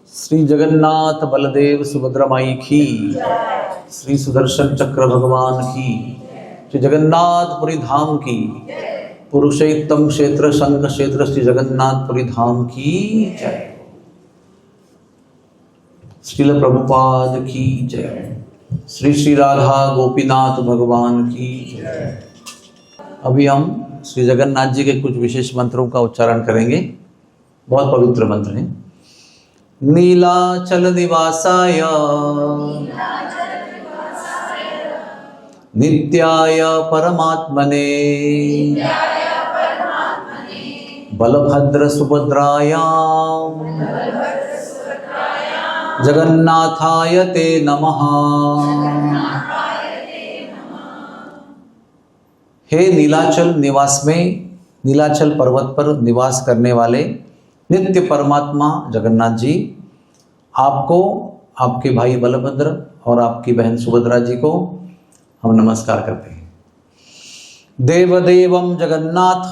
श्री जगन्नाथ बलदेव सुभद्रा माई की, श्री सुदर्शन चक्र भगवान की, श्री जगन्नाथपुरी धाम की, पुरुषोत्तम क्षेत्र शंख क्षेत्र श्री जगन्नाथपुरी धाम की जय। श्रील प्रभुपाद की जय। श्री श्री राधा गोपीनाथ भगवान की जय। अभी हम श्री जगन्नाथ जी के कुछ विशेष मंत्रों का उच्चारण करेंगे। बहुत पवित्र मंत्र हैं। नीलाचल निवासाय नित्याय परमात्मने बलभद्र सुभद्रायां जगन्नाथाय ते नमः। हे नीलाचल निवास में, नीलाचल पर्वत पर निवास करने वाले नित्य परमात्मा जगन्नाथ जी, आपको, आपके भाई बलभद्र और आपकी बहन सुभद्रा जी को हम नमस्कार करते हैं। देवदेवं जगन्नाथ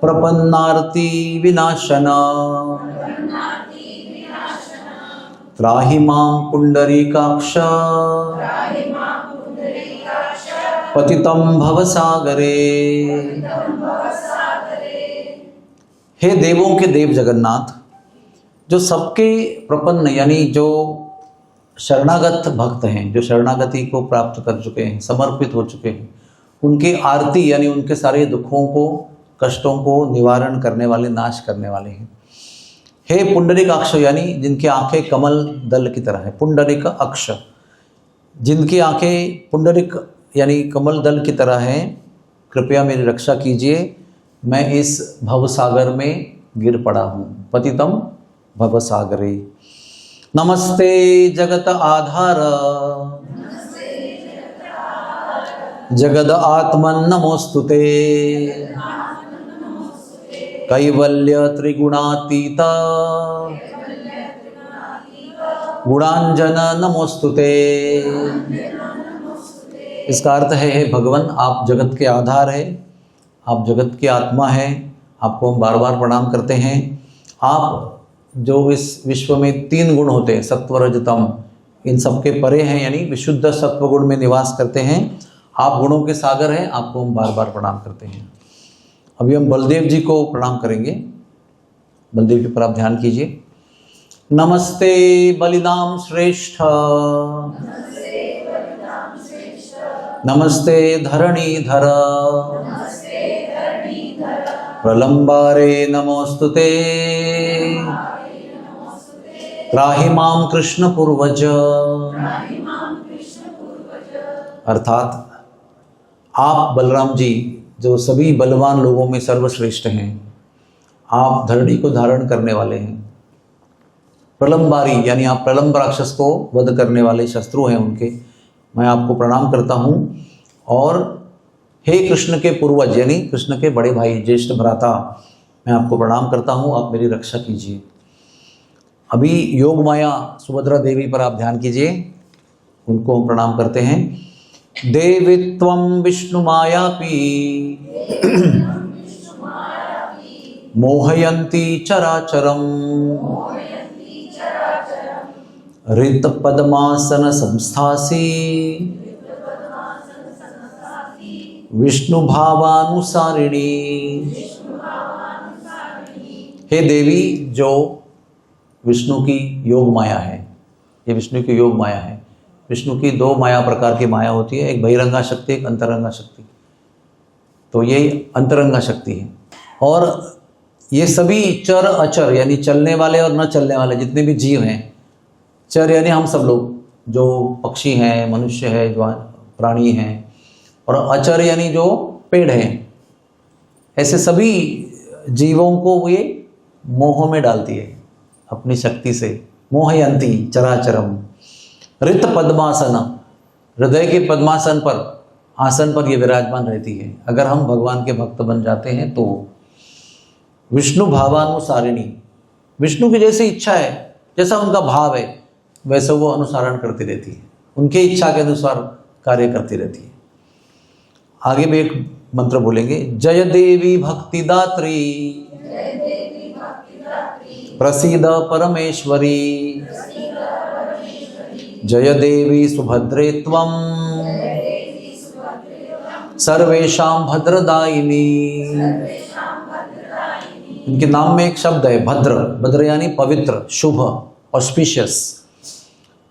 प्रपन्नार्ति विनाशन त्राहि मां पुंडरीकाक्ष पतितं भवसागरे। हे देवों के देव जगन्नाथ, जो सबके प्रपन्न यानी जो शरणागत भक्त हैं, जो शरणागति को प्राप्त कर चुके हैं, समर्पित हो चुके हैं, उनकी आरती यानी उनके सारे दुखों को, कष्टों को निवारण करने वाले, नाश करने वाले हैं। हे पुंडरिक अक्ष यानी जिनकी आंखें कमल दल की तरह है, पुंडरिक अक्ष, जिनकी आंखें पुंडरिक यानी कमल दल की तरह हैं, कृपया मेरी रक्षा कीजिए, मैं इस भवसागर में गिर पड़ा हूँ। पतितम भवसागरे। नमस्ते जगत आधार जगद आत्मन नमोस्तुते कैवल्य त्रिगुणातीत गुणांजन नमोस्तुते। इसका अर्थ है, हे भगवान, आप जगत के आधार है, आप जगत की आत्मा है, आपको हम बार बार प्रणाम करते हैं। आप जो इस विश्व में तीन गुण होते हैं, सत्व रज तम, इन सबके परे हैं, यानी विशुद्ध सत्व गुण में निवास करते हैं। आप गुणों के सागर हैं, आपको हम बार बार प्रणाम करते हैं। अभी हम बलदेव जी को प्रणाम करेंगे। बलदेव जी पर आप ध्यान कीजिए। नमस्ते बलिनाम श्रेष्ठ नमस्ते धरणीधर प्रलंबारे नमोस्तुते त्राहि मां कृष्ण पूर्वज। अर्थात आप बलराम जी जो सभी बलवान लोगों में सर्वश्रेष्ठ हैं, आप धरणी को धारण करने वाले हैं। प्रलंबारी यानी आप प्रलंब राक्षस को वध करने वाले शत्रु हैं उनके, मैं आपको प्रणाम करता हूँ। और हे कृष्ण के पूर्वज यानी कृष्ण के बड़े भाई, ज्येष्ठ भ्राता, मैं आपको प्रणाम करता हूँ, आप मेरी रक्षा कीजिए। अभी योग माया सुभद्रा देवी पर आप ध्यान कीजिए, उनको हम प्रणाम करते हैं। देवित्वं विष्णु मायापी मोहयन्ती चराचरम ऋत पद्मासन संस्थासी विष्णु भावानुसारिणी। हे देवी, जो विष्णु की योग माया है, ये विष्णु की योग माया है। विष्णु की दो माया प्रकार की माया होती है, एक बहिरंगा शक्ति, एक अंतरंगा शक्ति। तो ये अंतरंगा शक्ति है। और ये सभी चर अचर यानी चलने वाले और न चलने वाले जितने भी जीव हैं, चर यानी हम सब लोग, जो पक्षी हैं, मनुष्य है, जो प्राणी हैं, और अचर यानी जो पेड़ हैं, ऐसे सभी जीवों को ये मोह में डालती है अपनी शक्ति से। मोहयंती चराचरम। ऋत पद्मासन, हृदय के पद्मासन पर, आसन पर ये विराजमान रहती है। अगर हम भगवान के भक्त बन जाते हैं तो विष्णु भावानुसारिणी, विष्णु की जैसी इच्छा है, जैसा उनका भाव है, वैसे वो अनुसरण करती रहती है, उनके इच्छा के अनुसार कार्य करती रहती है। आगे भी एक मंत्र बोलेंगे, जय देवी भक्तिदात्री प्रसीद परमेश्वरी, जय देवी सुभद्रे त्वं सर्वेषां भद्रदायिनी। इनके नाम में एक शब्द है भद्र, भद्र यानी पवित्र, शुभ, ऑस्पिशियस।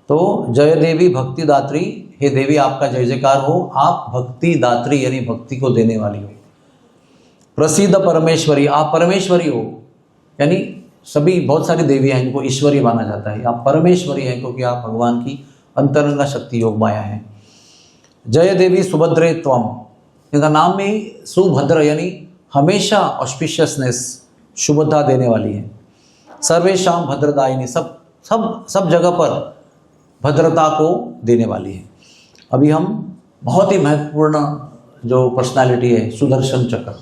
तो जय देवी भक्ति दात्री, हे देवी आपका जय जयकार हो, आप भक्ति दात्री यानी भक्ति को देने वाली हो। प्रसिद्ध परमेश्वरी, आप परमेश्वरी हो, यानी सभी बहुत सारी देवियां इनको ईश्वरी माना जाता है, आप परमेश्वरी हैं क्योंकि आप भगवान की अंतरंगा शक्ति योग माया है। जय देवी सुभद्रे त्वम, इनका नाम में सुभद्र यानी हमेशा ऑस्पिशियसनेस, शुभता देने वाली है। सर्वेशाम भद्रदायिनी, सब सब सब जगह पर भद्रता को देने वाली है। अभी हम बहुत ही महत्वपूर्ण जो पर्सनालिटी है सुदर्शन चक्र,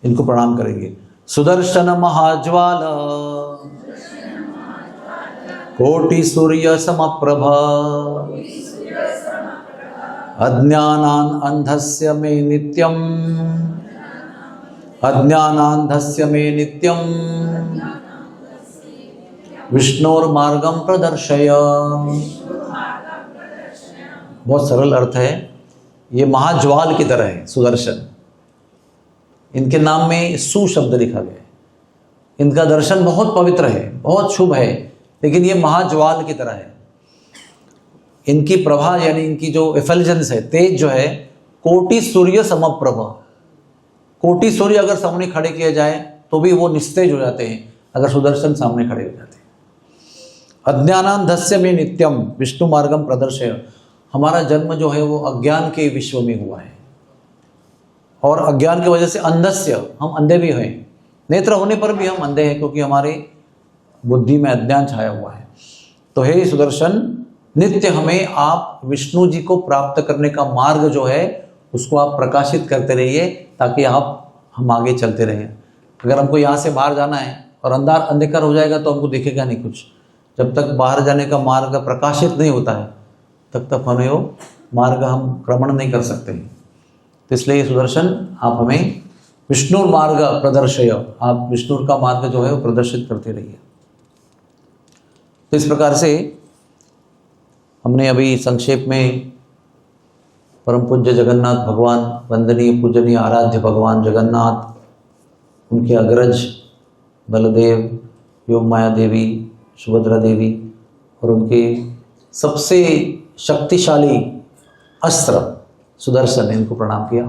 इनको प्रणाम करेंगे। सुदर्शन महाज्वाल कोटि सूर्य समप्रभ, अज्ञानान् अंधस्य मे नित्यम, अज्ञानान्धस्य मे नित्यम, विष्णोर्मार्गम प्रदर्शय। बहुत सरल अर्थ है, ये महाज्वाल की तरह है सुदर्शन। इनके नाम में सु शब्द लिखा गया है। इनका दर्शन बहुत पवित्र है, बहुत शुभ है, लेकिन ये महाज्वाल की तरह है। इनकी प्रभा यानी इनकी जो एफल्जेंस है, तेज जो है, कोटि सूर्य समप्रभ। कोटि सूर्य अगर सामने खड़े किए जाए तो भी वो निस्तेज हो जाते हैं अगर सुदर्शन सामने खड़े हो जाते हैं। अज्ञानान्धस्य में नित्यम विष्णु मार्गम प्रदर्शय, हमारा जन्म जो है वो अज्ञान के विश्व में हुआ है और अज्ञान की वजह से अंधस्य, हम अंधे भी हैं, नेत्र होने पर भी हम अंधे हैं क्योंकि हमारे बुद्धि में अज्ञान छाया हुआ है। तो हे सुदर्शन, नित्य हमें आप विष्णु जी को प्राप्त करने का मार्ग जो है उसको आप प्रकाशित करते रहिए ताकि हम आगे चलते रहें। अगर हमको यहाँ से बाहर जाना है और अंधकार हो जाएगा तो हमको दिखेगा नहीं कुछ। जब तक बाहर जाने का मार्ग प्रकाशित नहीं होता है तब तक हमें वो मार्ग हम क्रमण नहीं कर सकते। तो इसलिए सुदर्शन, आप हमें विष्णु मार्ग प्रदर्शय, आप विष्णु का मार्ग जो है वो प्रदर्शित करते रहिए। तो इस प्रकार से हमने अभी संक्षेप में परम पूज्य जगन्नाथ भगवान, वंदनीय पूजनीय आराध्य भगवान जगन्नाथ, उनके अग्रज बलदेव, योग माया देवी, सुभद्रा देवी और उनके सबसे शक्तिशाली अस्त्र सुदर्शन, इनको प्रणाम किया।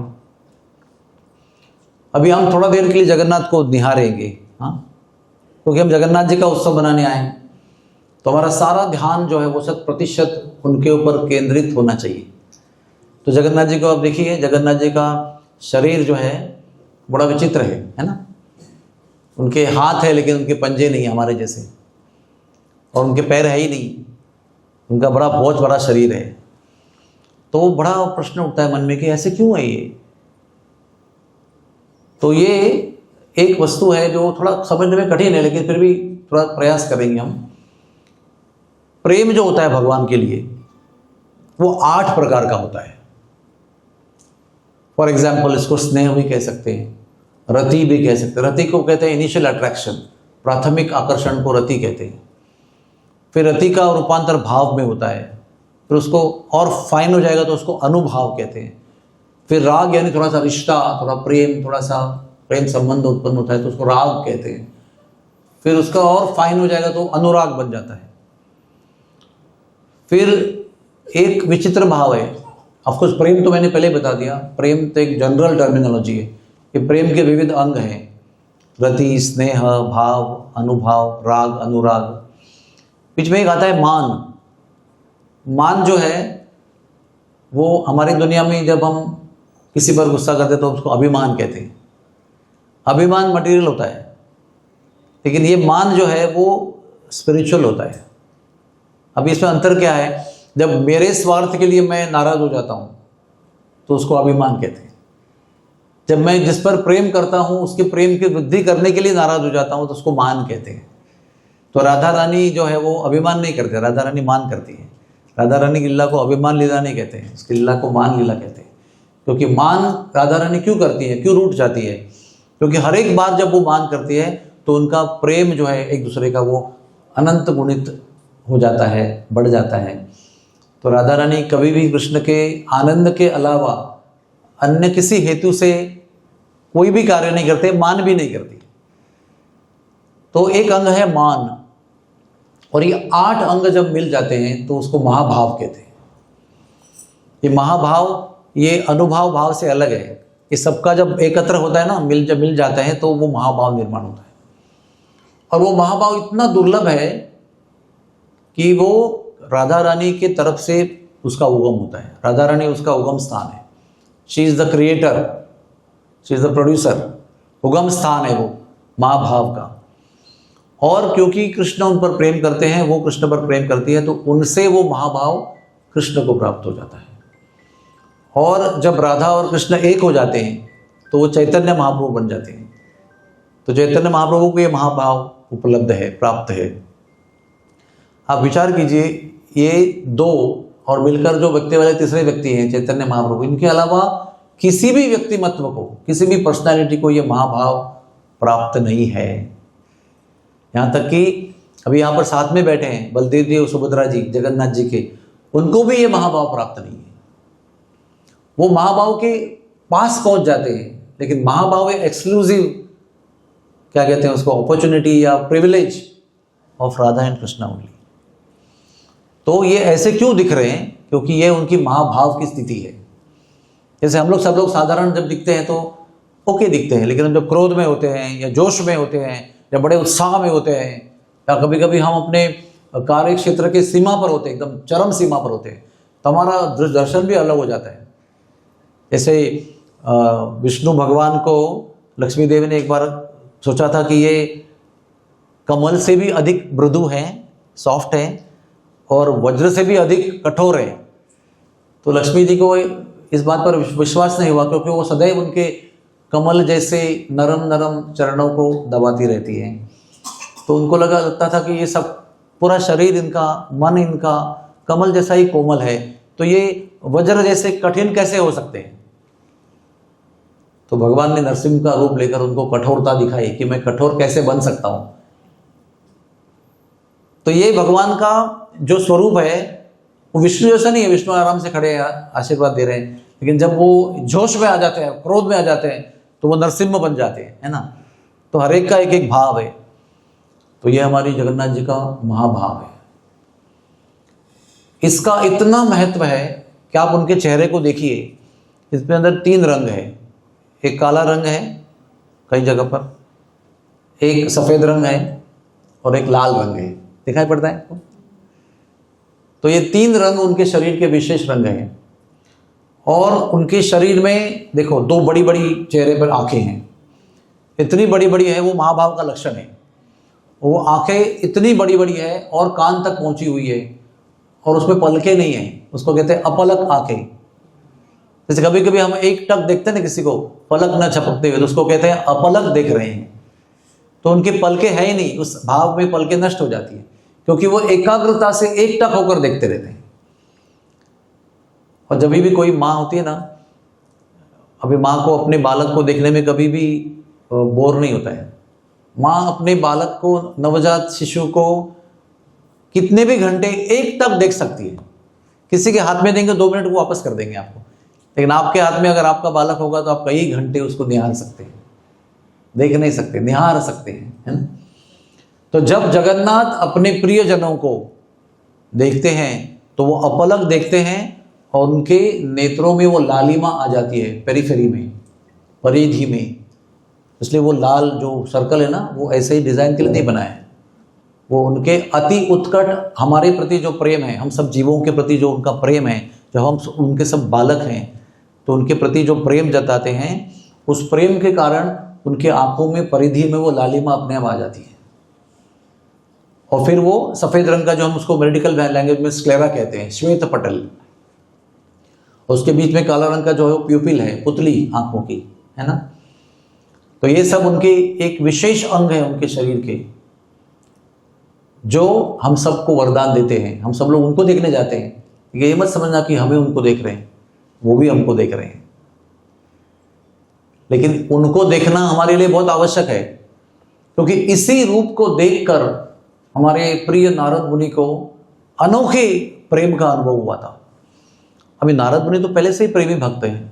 अभी हम थोड़ा देर के लिए जगन्नाथ को निहारेंगे, हाँ, क्योंकि हम जगन्नाथ जी का उत्सव बनाने आए हैं तो हमारा सारा ध्यान जो है वो 100% उनके ऊपर केंद्रित होना चाहिए। तो जगन्नाथ जी को आप देखिए, जगन्नाथ जी का शरीर जो है बड़ा विचित्र है ना। उनके हाथ है लेकिन उनके पंजे नहीं हमारे जैसे, और उनके पैर है ही नहीं, उनका बहुत बड़ा शरीर है। तो बड़ा प्रश्न उठता है मन में कि ऐसे क्यों है ये। तो ये एक वस्तु है जो थोड़ा समझने में कठिन है, लेकिन फिर भी थोड़ा प्रयास करेंगे हम। प्रेम जो होता है भगवान के लिए वो 8 प्रकार का होता है। फॉर एग्जाम्पल इसको स्नेह भी कह सकते हैं, रति भी कह सकते हैं। रति को कहते हैं इनिशियल अट्रैक्शन, प्राथमिक आकर्षण को रति कहते हैं। फिर रति का रूपांतर भाव में होता है, फिर उसको और फाइन हो जाएगा तो उसको अनुभाव कहते हैं। फिर राग यानी थोड़ा सा रिश्ता, थोड़ा प्रेम, थोड़ा सा प्रेम संबंध उत्पन्न होता है तो उसको राग कहते हैं। फिर उसका और फाइन हो जाएगा तो अनुराग बन जाता है। फिर एक विचित्र भाव है, ऑफकोर्स प्रेम तो मैंने पहले बता दिया, प्रेम तो एक जनरल टर्मिनोलॉजी है कि प्रेम के विविध अंग हैं, रति, स्नेह, भाव, अनुभाव, राग, अनुराग। बीच में एक आता है मान। मान जो है वो हमारी दुनिया में जब हम किसी पर गुस्सा करते तो उसको अभिमान कहते हैं। अभिमान मटेरियल होता है, लेकिन ये मान जो है वो स्पिरिचुअल होता है। अब इसमें अंतर क्या है, जब मेरे स्वार्थ के लिए मैं नाराज हो जाता हूँ तो उसको अभिमान कहते हैं। जब मैं जिस पर प्रेम करता हूँ उसके प्रेम की वृद्धि करने के लिए नाराज हो जाता हूँ तो उसको मान कहते हैं। तो राधा रानी जो है वो अभिमान नहीं करते, राधा रानी मान करती है। राधा रानी की लीला को अभिमान लीला नहीं कहते हैं, उसकी लीला को मान लीला कहते हैं। क्योंकि मान राधा रानी क्यों करती है, क्यों रूठ जाती है, क्योंकि हर एक बार जब वो मान करती है तो उनका प्रेम जो है एक दूसरे का वो अनंत गुणित हो जाता है, बढ़ जाता है। तो राधा रानी कभी भी कृष्ण के आनंद के अलावा अन्य किसी हेतु से कोई भी कार्य नहीं करते, मान भी नहीं करती। तो एक अंग है मान, और ये 8 अंग जब मिल जाते हैं तो उसको महाभाव कहते हैं। ये महाभाव ये अनुभाव भाव से अलग है। ये सबका जब एकत्र होता है ना, जब मिल जाता है तो वो महाभाव निर्माण होता है। और वो महाभाव इतना दुर्लभ है कि वो राधा रानी के तरफ से उसका उगम होता है। राधा रानी उसका उगम स्थान है। She is the creator, she is the producer. उगम स्थान है वो महाभाव का। और क्योंकि कृष्ण उन पर प्रेम करते हैं, वो कृष्ण पर प्रेम करती है, तो उनसे वो महाभाव कृष्ण को प्राप्त हो जाता है। और जब राधा और कृष्ण एक हो जाते हैं तो वो चैतन्य महाप्रभु बन जाते हैं। तो चैतन्य महाप्रभु को ये महाभाव उपलब्ध है, प्राप्त है। आप विचार कीजिए, ये 2 और मिलकर जो व्यक्ति वाले तीसरे व्यक्ति हैं चैतन्य महाप्रभु, इनके अलावा किसी भी व्यक्तिमत्व को, किसी भी पर्सनालिटी को ये महाभाव प्राप्त नहीं है। यहाँ तक कि अभी यहाँ पर साथ में बैठे हैं बलदेव जी और सुभद्रा जी जगन्नाथ जी के, उनको भी ये महाभाव प्राप्त नहीं है। वो महाभाव के पास पहुंच जाते हैं, लेकिन महाभाव एक्सक्लूसिव, क्या कहते हैं उसको, अपॉर्चुनिटी या privilege of Radha and Krishna only. तो ये ऐसे क्यों दिख रहे हैं? क्योंकि ये उनकी महाभाव की स्थिति है। जैसे हम लोग सब लोग साधारण जब दिखते हैं तो ओके दिखते हैं, लेकिन हम जब क्रोध में होते हैं या जोश में होते हैं या बड़े उत्साह में होते हैं, या कभी कभी हम अपने कार्य क्षेत्र के सीमा पर होते हैं, एकदम चरम सीमा पर होते हैं, तो हमारा दर्शन भी अलग हो जाता है। जैसे विष्णु भगवान को लक्ष्मी देवी ने एक बार सोचा था कि ये कमल से भी अधिक मृदु हैं, सॉफ्ट हैं, और वज्र से भी अधिक कठोर हैं। तो लक्ष्मी जी को इस बात पर विश्वास नहीं हुआ, क्योंकि वो सदैव उनके कमल जैसे नरम नरम चरणों को दबाती रहती हैं। तो उनको लगता था कि ये सब पूरा शरीर इनका, मन इनका कमल जैसा ही कोमल है, तो ये वज्र जैसे कठिन कैसे हो सकते हैं। तो भगवान ने नरसिंह का रूप लेकर उनको कठोरता दिखाई कि मैं कठोर कैसे बन सकता हूं। तो ये भगवान का जो स्वरूप है वो विष्णु जैसा नहीं है। विष्णु आराम से खड़े आशीर्वाद दे रहे हैं, लेकिन जब वो जोश में आ जाते हैं, क्रोध में आ जाते हैं, तो वो नरसिंह बन जाते हैं, है ना। तो हर एक का एक एक भाव है। तो ये हमारी जगन्नाथ जी का महाभाव है। इसका इतना महत्व है कि आप उनके चेहरे को देखिए, इसमें अंदर 3 रंग है। एक काला रंग है कई जगह पर, एक सफ़ेद रंग है और एक लाल रंग है। दिखाई पड़ता है आपको? तो ये 3 रंग उनके शरीर के विशेष रंग हैं। और उनके शरीर में देखो 2 बड़ी बड़ी चेहरे पर आंखें हैं, इतनी बड़ी बड़ी है, वो महाभाव का लक्षण है। वो आंखें इतनी बड़ी बड़ी है और कान तक पहुंची हुई है, और उसमें पलकें नहीं है, उसको कहते हैं अपलक आंखें। जैसे कभी कभी हम एक टक देखते हैं ना किसी को, पलक न झपकते हुए, तो उसको कहते हैं अपलक देख रहे हैं। तो उनके पलकें है ही नहीं, उस भाव में पलकें नष्ट हो जाती है, क्योंकि वो एकाग्रता से एक टक होकर देखते रहते हैं। और जब भी कोई माँ होती है ना, अभी माँ को अपने बालक को देखने में कभी भी बोर नहीं होता है। माँ अपने बालक को, नवजात शिशु को कितने भी घंटे एक टक देख सकती है। किसी के हाथ में देंगे 2 मिनट वो वापस कर देंगे आपको, लेकिन आपके हाथ में अगर आपका बालक होगा तो आप कई घंटे उसको निहार सकते हैं, देख नहीं सकते, निहार सकते हैं, है ना। तो जब जगन्नाथ अपने प्रियजनों को देखते हैं तो वो अपलक देखते हैं, और उनके नेत्रों में वो लालिमा आ जाती है, पेरिफेरी में, परिधि में। इसलिए वो लाल जो सर्कल है ना, वो ऐसे ही डिज़ाइन के लिए नहीं बनाया है। वो उनके अति उत्कट हमारे प्रति जो प्रेम है, हम सब जीवों के प्रति जो उनका प्रेम है, जब हम उनके सब बालक हैं तो उनके प्रति जो प्रेम जताते हैं, उस प्रेम के कारण उनके आंखों में, परिधि में वो लालिमा अपने आप आ जाती है। और फिर वो सफ़ेद रंग का, जो हम उसको मेडिकल लैंग्वेज में स्क्लेरा कहते हैं, श्वेत पटल, और उसके बीच में काला रंग का जो है प्यूपिल है, पुतली आंखों की, है ना। तो ये सब उनके एक विशेष अंग है उनके शरीर के, जो हम सबको वरदान देते हैं। हम सब लोग उनको देखने जाते हैं, ये मत समझना कि हमें उनको देख रहे हैं, वो भी हमको देख रहे हैं। लेकिन उनको देखना हमारे लिए बहुत आवश्यक है, क्योंकि इसी रूप को देखकर हमारे प्रिय नारद मुनि को अनोखे प्रेम का अनुभव हुआ था। अभी नारद मुनि तो पहले से ही प्रेमी भक्त हैं,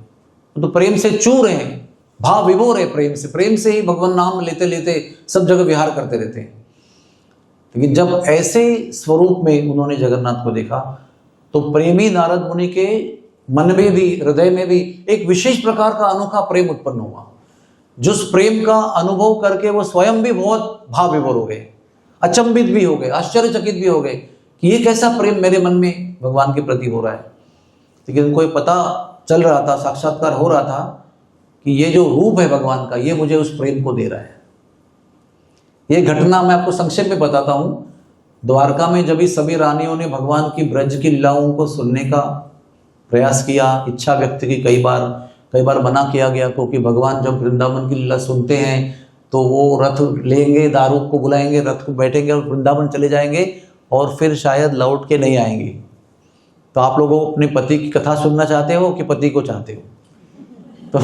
तो प्रेम से चूर हैं, भाव विभोर है प्रेम से ही भगवान नाम लेते लेते सब जगह विहार करते रहते हैं। लेकिन जब ऐसे स्वरूप में उन्होंने जगन्नाथ को देखा तो प्रेमी नारद मुनि के मन में भी, हृदय में भी एक विशेष प्रकार का अनोखा प्रेम उत्पन्न हुआ, जिस प्रेम का अनुभव करके वो स्वयं भी बहुत भाव विभोर हो गए, अचंभित भी हो गए, आश्चर्यचकित भी हो गए कि ये कैसा प्रेम मेरे मन में भगवान के प्रति हो रहा है। लेकिन उनको पता चल रहा था, साक्षात्कार हो रहा था कि ये जो रूप है भगवान का, ये मुझे उस प्रेम को दे रहा है। ये घटना मैं आपको संक्षेप में बताता हूँ। द्वारका में जब सभी रानियों ने भगवान की ब्रज की लीलाओं को सुनने का प्रयास किया, इच्छा व्यक्त की, कई बार मना किया गया, क्योंकि भगवान जब वृंदावन की लीला सुनते हैं तो वो रथ लेंगे, दारूक को बुलाएंगे, रथ को बैठेंगे और वृंदावन चले जाएंगे और फिर शायद लौट के नहीं आएंगे। तो आप लोगों अपने पति की कथा सुनना चाहते हो कि पति को चाहते हो? तो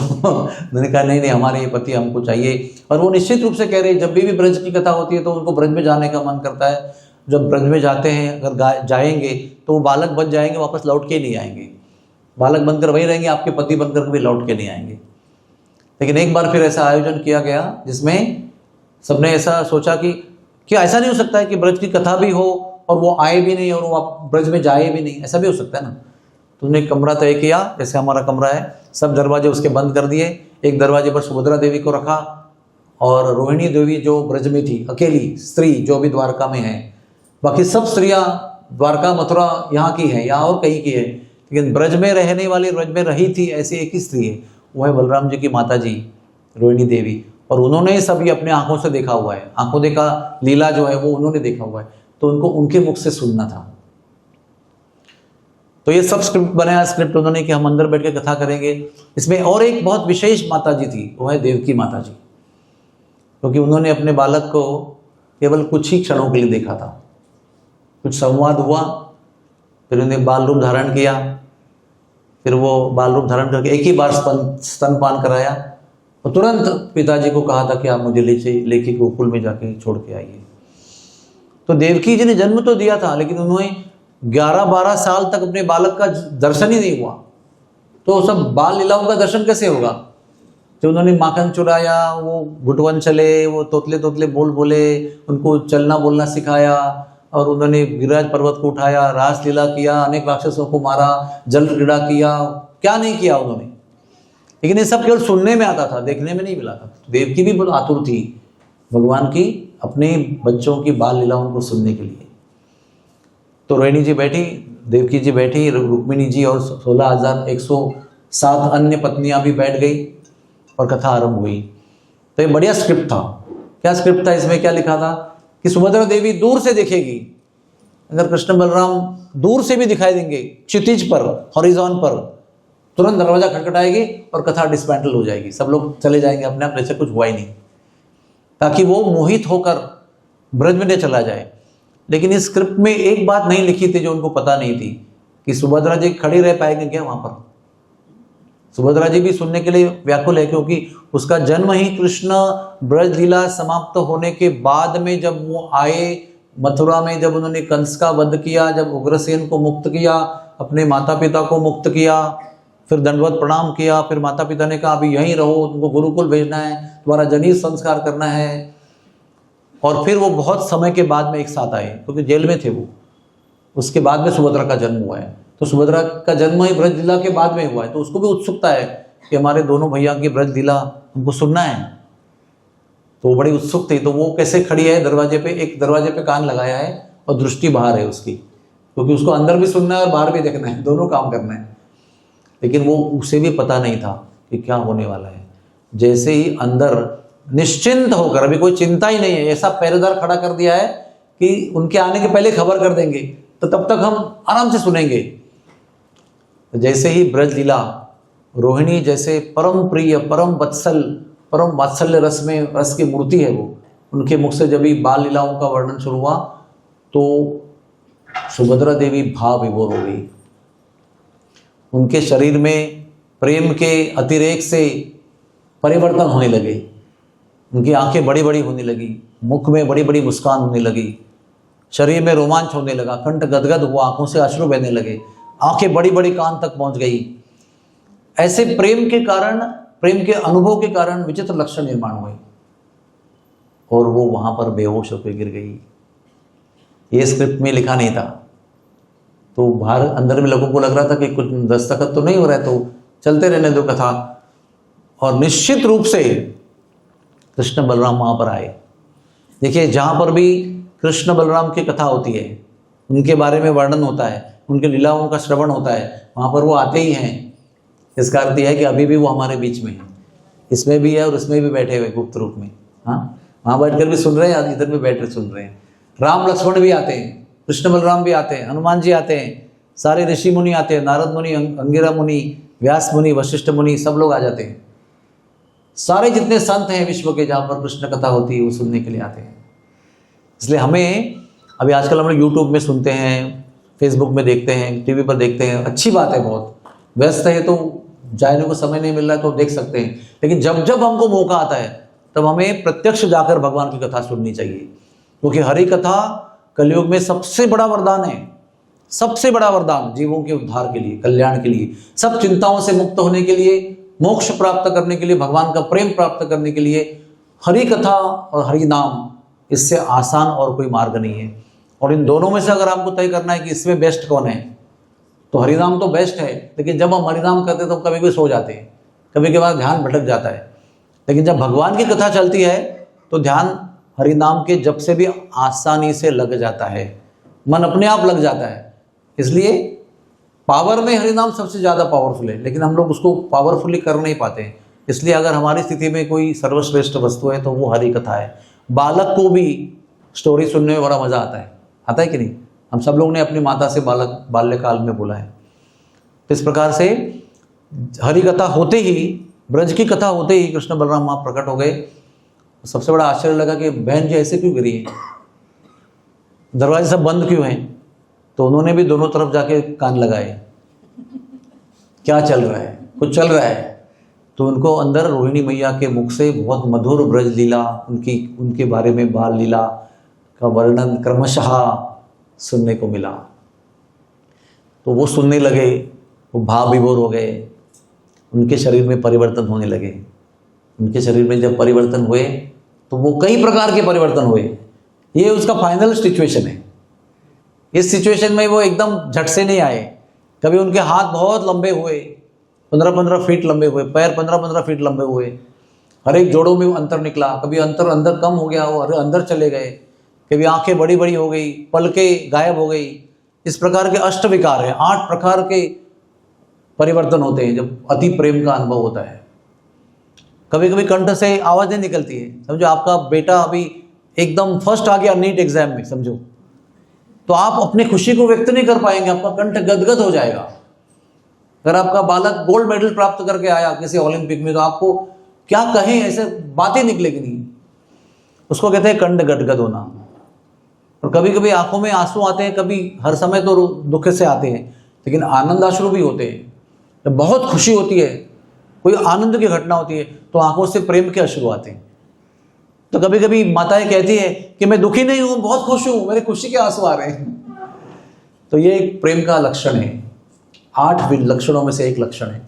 मैंने कहा नहीं, हमारे ये पति हमको चाहिए। और वो निश्चित रूप से कह रहे हैं, जब भी ब्रज की कथा होती है तो उनको ब्रज में जाने का मन करता है। जब ब्रज में जाते हैं, अगर जाएंगे तो वो बालक बन जाएंगे, वापस लौट के नहीं आएंगे। बालक बनकर वही रहेंगे, आपके पति बनकर कभी लौट के नहीं आएंगे। लेकिन एक बार फिर ऐसा आयोजन किया गया जिसमें सबने ऐसा सोचा कि क्या ऐसा नहीं हो सकता है कि ब्रज की कथा भी हो और वो आए भी नहीं और वो ब्रज में जाए भी नहीं, ऐसा भी हो सकता है ना। तो उन्होंने कमरा तय किया, जैसे हमारा कमरा है, सब दरवाजे उसके बंद कर दिए। एक दरवाजे पर सुभद्रा देवी को रखा और रोहिणी देवी जो ब्रज में थी, अकेली स्त्री जो अभी द्वारका में है, बाकी सब स्त्रियां द्वारका मथुरा यहाँ की है, यहाँ और कहीं की है, लेकिन ब्रज में रहने वाली, ब्रज में रही थी ऐसी एक ही स्त्री है, वो है बलराम जी की माता जी रोहिणी देवी। और उन्होंने सभी अपने आंखों से देखा हुआ है, आंखों देखा लीला जो है वो उन्होंने देखा हुआ है, तो उनको उनके मुख से सुनना था। तो ये सब स्क्रिप्ट बनाया, स्क्रिप्ट उन्होंने कि हम अंदर बैठ के कथा करेंगे। इसमें और एक बहुत विशेष माता जी थी, वो है देवकी माता जी, क्योंकि उन्होंने अपने बालक को केवल कुछ ही क्षणों के लिए देखा था। कुछ संवाद हुआ, फिर उन्हें बाल रूप धारण किया, फिर वो बाल रूप धारण करके एक ही बार स्तनपान कराया और तुरंत पिताजी को कहा था कि आप मुझे लेके गोकुल में जाके छोड़ के आइए। तो देवकी जी ने जन्म तो दिया था, लेकिन उन्होंने 11-12 साल तक अपने बालक का दर्शन ही नहीं हुआ। तो सब बाल लीलाओं का दर्शन कैसे होगा? जो उन्होंने माखन चुराया, वो घुटवन चले, वो तोतले तोतले बोल बोले, उनको चलना बोलना सिखाया, और उन्होंने गिरिराज पर्वत को उठाया, रास लीला किया, अनेक राक्षसों को मारा, जल क्रीड़ा किया, क्या नहीं किया उन्होंने। लेकिन ये सब केवल सुनने में आता था, देखने में नहीं मिला था। देवकी भी बहुत आतुर थी भगवान की अपने बच्चों की बाल लीलाओं को सुनने के लिए। तो रोहिणी जी बैठी, देवकी जी बैठी, रुक्मिणी जी और 16,107 अन्य पत्नियां भी बैठ गई और कथा आरंभ हुई। तो ये बढ़िया स्क्रिप्ट था। क्या स्क्रिप्ट था? इसमें क्या लिखा था कि सुभद्रा देवी दूर से देखेगी, अगर कृष्ण बलराम दूर से भी दिखाई देंगे क्षितिज पर, हॉरिजॉन पर, तुरंत दरवाजा खटखटाएगी और कथा डिसमेंटल हो जाएगी, सब लोग चले जाएंगे अपने आप, जैसे कुछ हुआ ही नहीं, ताकि वो मोहित होकर ब्रज में चला जाए। लेकिन इस स्क्रिप्ट में एक बात नहीं लिखी थी जो उनको पता नहीं थी कि सुभद्रा जी खड़ी रह पाएंगे क्या वहां पर। सुभद्रा जी भी सुनने के लिए व्याकुल है, क्योंकि उसका जन्म ही कृष्ण ब्रज लीला समाप्त होने के बाद में, जब वो आए मथुरा में, जब उन्होंने कंस का वध किया, जब उग्रसेन को मुक्त किया, अपने माता पिता को मुक्त किया, फिर दंडवत प्रणाम किया, फिर माता पिता ने कहा अभी यहीं रहो, तुमको गुरुकुल भेजना है, तुम्हारा जनीय संस्कार करना है। और फिर वो बहुत समय के बाद में एक साथ आए, क्योंकि जेल में थे वो। उसके बाद में सुभद्रा का जन्म हुआ है। तो सुभद्रा का जन्म ही ब्रज लीला के बाद में हुआ है, तो उसको भी उत्सुकता है कि हमारे दोनों भैया की ब्रज लीला हमको सुनना है। तो वो बड़ी उत्सुक थी। तो वो कैसे खड़ी है दरवाजे पे, एक दरवाजे पे कान लगाया है और दृष्टि बाहर है उसकी, क्योंकि उसको अंदर भी सुनना है और बाहर भी देखना है, दोनों काम करना है। लेकिन वो उसे भी पता नहीं था कि क्या होने वाला है। जैसे ही अंदर निश्चिंत होकर, अभी कोई चिंता ही नहीं है, ऐसा पहरेदार खड़ा कर दिया है कि उनके आने के पहले खबर कर देंगे, तो तब तक हम आराम से सुनेंगे। जैसे ही ब्रज लीला, रोहिणी जैसे परम प्रिय, परम वत्सल, परम वात्सल्य रस की मूर्ति है वो, उनके मुख से जब भी बाल लीलाओं का वर्णन शुरू हुआ तो सुभद्रा देवी भाव विभोर हो गई। उनके शरीर में प्रेम के अतिरेक से परिवर्तन होने लगे, उनकी आंखें बड़ी बड़ी होने लगी, मुख में बड़ी बड़ी मुस्कान होने लगी, शरीर में रोमांच होने लगा, कंठ गदगद हुआ, आंखों से अश्रु बहने लगे, आंखें बड़ी बड़ी कान तक पहुंच गई। ऐसे प्रेम के कारण, प्रेम के अनुभव के कारण विचित्र लक्षण निर्माण हुए और वो वहां पर बेहोश होकर गिर गई। ये स्क्रिप्ट में लिखा नहीं था, तो बाहर अंदर में लोगों को लग रहा था कि कुछ दस्तखत तो नहीं हो रहा है, तो चलते रहने दो कथा। और निश्चित रूप से कृष्ण बलराम वहां पर आए। देखिए, जहां पर भी कृष्ण बलराम की कथा होती है, उनके बारे में वर्णन होता है, उनके लीलाओं का श्रवण होता है, वहां पर वो आते ही हैं। इसका अर्थ यह है कि अभी भी वो हमारे बीच में है, इसमें भी है और इसमें भी बैठे हुए गुप्त रूप में। हाँ, वहां बैठकर भी सुन रहे हैं, इधर भी बैठ कर सुन रहे हैं। राम लक्ष्मण भी आते हैं, कृष्ण बलराम भी आते हैं, हनुमान जी आते हैं, सारे ऋषि मुनि आते हैं, नारद मुनि, अंगिरा मुनि, व्यास मुनि, वशिष्ठ मुनि, सब लोग आ जाते हैं। सारे जितने संत हैं विश्व के, जहाँ पर कृष्ण कथा होती है, वो सुनने के लिए आते हैं। इसलिए हमें अभी आजकल हम लोग यूट्यूब में सुनते हैं, फेसबुक में देखते हैं, टीवी पर देखते हैं, अच्छी बात है, बहुत व्यस्त है तो जाने को समय नहीं मिल रहा है तो देख सकते हैं, लेकिन जब जब हमको मौका आता है तब हमें प्रत्यक्ष जाकर भगवान की कथा सुननी चाहिए, क्योंकि हरि कथा कलयुग में सबसे बड़ा वरदान है, सबसे बड़ा वरदान जीवों के उद्धार के लिए, कल्याण के लिए, सब चिंताओं से मुक्त होने के लिए, मोक्ष प्राप्त करने के लिए, भगवान का प्रेम प्राप्त करने के लिए हरि कथा और हरि नाम, इससे आसान और कोई मार्ग नहीं है। और इन दोनों में से अगर आपको तय करना है कि इसमें बेस्ट कौन है, तो हरिनाम तो बेस्ट है, लेकिन जब हम हरिनाम करते हैं तो कभी कभी सो जाते हैं, कभी कभार ध्यान भटक जाता है। लेकिन जब भगवान की कथा चलती है तो ध्यान हरिनाम के जप से भी आसानी से लग जाता है, मन अपने आप लग जाता है। इसलिए पावर में हरिनाम सबसे ज़्यादा पावरफुल है, लेकिन हम लोग उसको पावरफुली कर नहीं पाते हैं। इसलिए अगर हमारी स्थिति में कोई सर्वश्रेष्ठ वस्तु है तो वो हरि कथा है। बालक को भी स्टोरी सुनने में बड़ा मज़ा आता है कि नहीं? हम सब लोग ने अपनी माता से बाल्यकाल में बोला है। तो इस प्रकार से हरि कथा होते ही, ब्रज की कथा होते ही कृष्ण बलराम वहाँ प्रकट हो गए। सबसे बड़ा आश्चर्य लगा कि बहन जी ऐसे क्यों गिरी है, दरवाजे सब बंद क्यों हैं? तो उन्होंने भी दोनों तरफ जाके कान लगाए, क्या चल रहा है, कुछ चल रहा है। तो उनको अंदर रोहिणी मैया के मुख से बहुत मधुर ब्रज लीला, उनके बारे में बाल लीला का वर्णन क्रमशः सुनने को मिला। तो वो सुनने लगे, वो भाव विभोर हो गए, उनके शरीर में परिवर्तन होने लगे। उनके शरीर में जब परिवर्तन हुए तो वो कई प्रकार के परिवर्तन हुए। ये उसका फाइनल सिचुएशन है। इस सिचुएशन में वो एकदम झट से नहीं आए। कभी उनके हाथ बहुत लंबे हुए, 15-15 फीट लंबे हुए, पैर 15-15 फीट लंबे हुए, हर एक जोड़ों में अंतर निकला। कभी अंदर कम हो गया, वो अंदर चले गए। कभी आंखें बड़ी बड़ी हो गई, पलकें गायब हो गई। इस प्रकार के अष्ट विकार हैं, 8 प्रकार के परिवर्तन होते हैं जब अति प्रेम का अनुभव होता है। कभी कभी कंठ से आवाज़ें निकलती है। समझो आपका बेटा अभी एकदम फर्स्ट आ गया नीट एग्जाम में, समझो, तो आप अपनी खुशी को व्यक्त नहीं कर पाएंगे, आपका कंठ गदगद हो जाएगा। अगर आपका बालक गोल्ड मेडल प्राप्त करके आया किसी ओलंपिक में, तो आपको क्या कहें, ऐसे बातें निकलेगी नहीं। उसको कहते हैं कंठ गदगद होना। और कभी कभी आंखों में आंसू आते हैं, कभी हर समय तो दुख से आते हैं, लेकिन आनंद आश्रु भी होते हैं। जब बहुत खुशी होती है, कोई आनंद की घटना होती है, तो आंखों से प्रेम के अश्रु आते हैं। तो कभी कभी माताएं कहती है कि मैं दुखी नहीं हूं, बहुत खुश हूं, मेरे खुशी के आंसू आ रहे हैं। तो ये एक प्रेम का लक्षण है, 8 लक्षणों में से एक लक्षण है।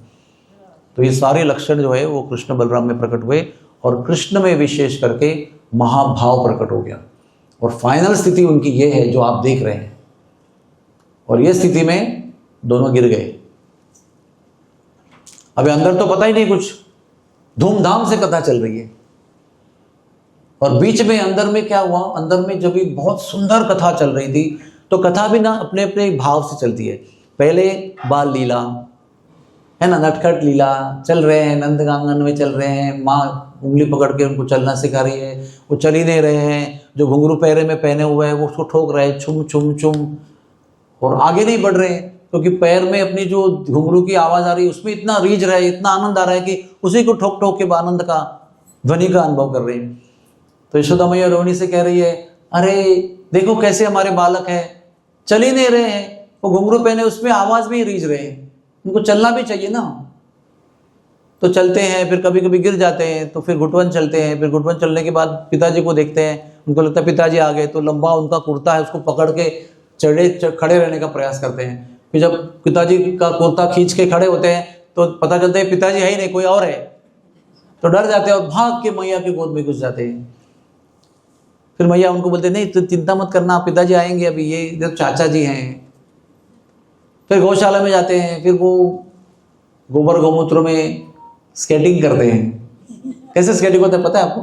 तो ये सारे लक्षण जो है वो कृष्ण बलराम में प्रकट हुए, और कृष्ण में विशेष करके महाभाव प्रकट हो गया। और फाइनल स्थिति उनकी ये है जो आप देख रहे हैं। और ये स्थिति में दोनों गिर गए। अभी अंदर तो पता ही नहीं कुछ, धूमधाम से कथा चल रही है, और बीच में अंदर में क्या हुआ, अंदर में जब भी बहुत सुंदर कथा चल रही थी, तो कथा भी ना अपने अपने भाव से चलती है। पहले बाल लीला है ना, नटखट लीला चल रहे हैं, नंदगांगन में चल रहे हैं, माँ उंगली पकड़ के उनको चलना सिखा रही है, वो चल ही नहीं रहे हैं। जो घुंघरू पैरे में पहने हुए हैं वो उसको ठोक रहे हैं, छुम छुम छुम, और आगे नहीं बढ़ रहे हैं, क्योंकि पैर में अपनी जो घुंघरू की आवाज़ आ रही है उसमें इतना रीझ रहा है, इतना आनंद आ रहा है कि उसी को ठोक ठोक के आनंद का, ध्वनि का अनुभव कर रहे हैं। तो यशोदा मैया रोहिणी से कह रही है, अरे देखो कैसे हमारे बालक है, चल ही नहीं रहे हैं, वो घुंघरू पहने उसमें आवाज़ भी रीझ रहे हैं, उनको चलना भी चाहिए ना। तो चलते हैं, फिर कभी कभी गिर जाते हैं, तो फिर घुटवन चलते हैं, फिर घुटवन चलने के बाद पिताजी को देखते हैं, उनको लगता है पिताजी आ गए, तो लंबा उनका कुर्ता है उसको पकड़ के खड़े रहने का प्रयास करते हैं। फिर जब पिताजी का कुर्ता खींच के खड़े होते हैं तो पता चलता है पिताजी है ही नहीं, कोई और है, तो डर जाते हैं और भाग के मैया की गोद में घुस जाते हैं। फिर मैया उनको बोलते नहीं तो चिंता मत करना, पिताजी आएंगे अभी, ये जब चाचा जी हैं। फिर गौशाला में जाते हैं, फिर वो गोबर गौमूत्र में स्केटिंग करते हैं। कैसे स्केटिंग होता है पता है आपको?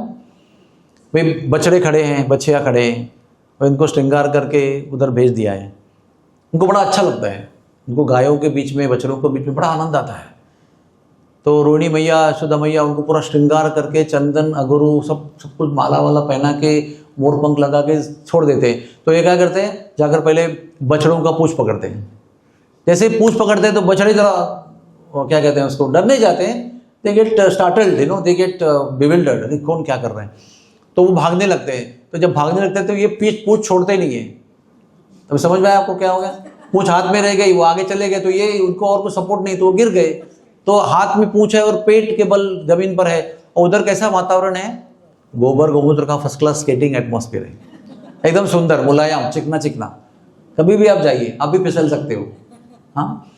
भाई बछड़े खड़े हैं, बछिया खड़े हैं, और इनको श्रृंगार करके उधर भेज दिया है। उनको बड़ा अच्छा लगता है, उनको गायों के बीच में, बछड़ों के बीच में बड़ा आनंद आता है। तो रोहिणी मैया, यशोदा मैया उनको पूरा श्रृंगार करके चंदन अगरू सब कुछ माला वाला पहना के मोर पंख लगा के छोड़ देते हैं। तो ये क्या करते हैं, जाकर पहले बछड़ों का पूंछ पकड़ते हैं। जैसे ही पूंछ पकड़ते हैं तो बछड़े जरा क्या कहते हैं उसको, डरने जाते हैं, they get startled, they get bewildered, अरे कौन क्या कर रहे हैं, तो वो भागने लगते हैं। तो जब भागने लगते हैं तो ये पूंछ छोड़ते ही नहीं है। तो समझ में आया आपको क्या हो गया? पूंछ हाथ में रह गई, वो आगे चले गए, तो ये उनको और कोई सपोर्ट नहीं, तो वो गिर गए। तो हाथ में पूंछ है और पेट के बल जमीन पर है, और उधर कैसा वातावरण है, गोबर गौमूत्र का फर्स्ट क्लास स्केटिंग एटमॉस्फेयर है, एकदम सुंदर, मुलायम, चिकना चिकना। कभी भी आप जाइए, आप भी फिसल सकते हो। हाँ,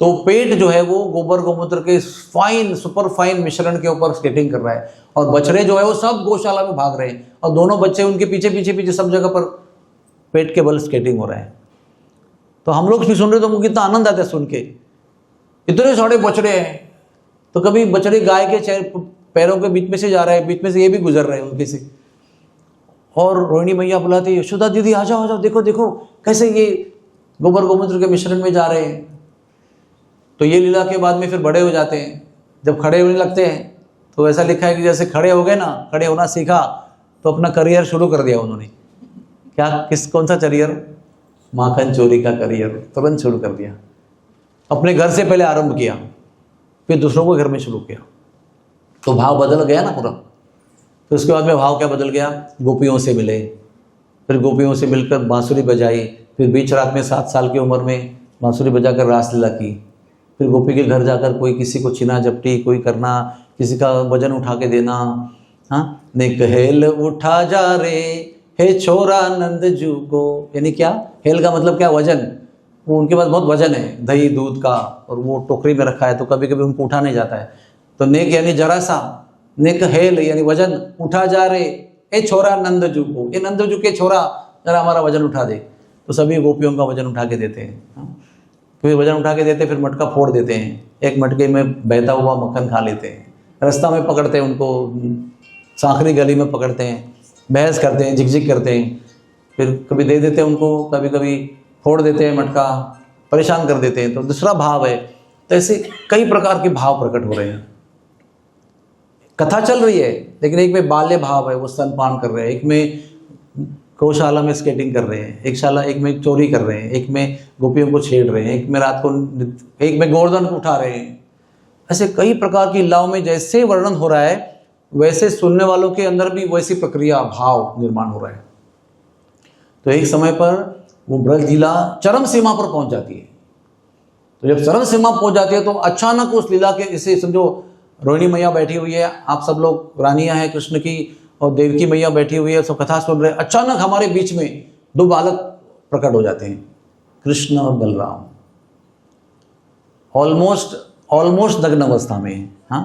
तो पेट जो है वो गोबर गौमूत्र के फाइन, सुपर फाइन मिश्रण के ऊपर स्केटिंग कर रहा है, और बछड़े जो है वो सब गौशाला में भाग रहे हैं, और दोनों बच्चे उनके पीछे पीछे पीछे सब जगह पर पेट के बल स्केटिंग हो रहा है। तो हम लोग भी सुन रहे तो हमको कितना आनंद आता है सुन के, इतने सारे बछड़े हैं। तो कभी बछड़े गाय के पैरों के बीच में से जा रहे हैं, बीच में से ये भी गुजर रहे हैं उनके से, और रोहिणी मैया बुलाती, यशोदा दीदी आ जाओ आ जाओ, देखो देखो कैसे ये गोबर गौमूत्र के मिश्रण में जा रहे हैं। तो ये लीला के बाद में फिर बड़े हो जाते हैं, जब खड़े होने लगते हैं तो ऐसा लिखा है कि जैसे खड़े हो गए ना, खड़े होना सीखा तो अपना करियर शुरू कर दिया उन्होंने। क्या, कौन सा करियर? माखन चोरी का करियर तुरंत शुरू कर दिया। अपने घर से पहले आरंभ किया, फिर दूसरों को घर में शुरू किया, तो भाव बदल गया ना पूरा। तो उसके बाद में भाव क्या बदल गया, गोपियों से मिले, फिर गोपियों से मिलकर बांसुरी बजाई, फिर बीच रात में 7 साल की उम्र में बांसुरी बजाकर रासलीला की, फिर गोपी के घर जाकर कोई किसी को छीना झपटी कोई करना, किसी का वजन उठा के देना। हाँ, नेक हेल उठा जा रे हे छोरा नंद जू को, यानी क्या, हेल का मतलब क्या, वजन। वो उनके पास बहुत वजन है दही दूध का, और वो टोकरी में रखा है, तो कभी कभी उनको उठा नहीं जाता है। तो नेक यानी जरा सा, नेक हेल यानी वजन, उठा जा रे ए छोरा नंद जू को, ये नंद जू के छोरा जरा हमारा वजन उठा दे। तो सभी गोपियों का वजन उठा के देते हैं। फिर वजन उठा के देते, फिर मटका फोड़ देते हैं, एक मटके में बहता हुआ मक्खन खा लेते हैं। रास्ता में पकड़ते हैं उनको, सांखरी गली में पकड़ते हैं, बहस करते हैं, झिकझिक करते हैं, फिर कभी दे देते हैं उनको, कभी कभी फोड़ देते हैं मटका, परेशान कर देते हैं। तो दूसरा भाव है। तो ऐसे कई प्रकार के भाव प्रकट हो रहे हैं। कथा चल रही है, लेकिन एक में बाल्य भाव है, वो स्तनपान कर रहे हैं, एक में गौशाला में स्केटिंग कर रहे हैं, एक में चोरी कर रहे हैं, एक में गोपियों को छेड़ रहे हैं, एक में रात को, एक में गोवर्धन को उठा रहे हैं। ऐसे कई प्रकार की लीलाओं में जैसे वर्णन हो रहा है, वैसे सुनने वालों के अंदर भी वैसी प्रक्रिया, भाव निर्माण हो रहा है। तो एक समय पर वो ब्रज लीला चरम सीमा पर पहुंच जाती है। तो जब चरम सीमा पहुंच जाती है तो अचानक उस लीला के, इसे समझो रोहिणी मैया बैठी हुई है, आप सब लोग रानियां हैं कृष्ण की, और देवकी मैया बैठी हुई है, सब कथा सुन रहे हैं। अचानक हमारे बीच में 2 बालक प्रकट हो जाते हैं, कृष्ण और बलराम, ऑलमोस्ट नग्न अवस्था में। हाँ,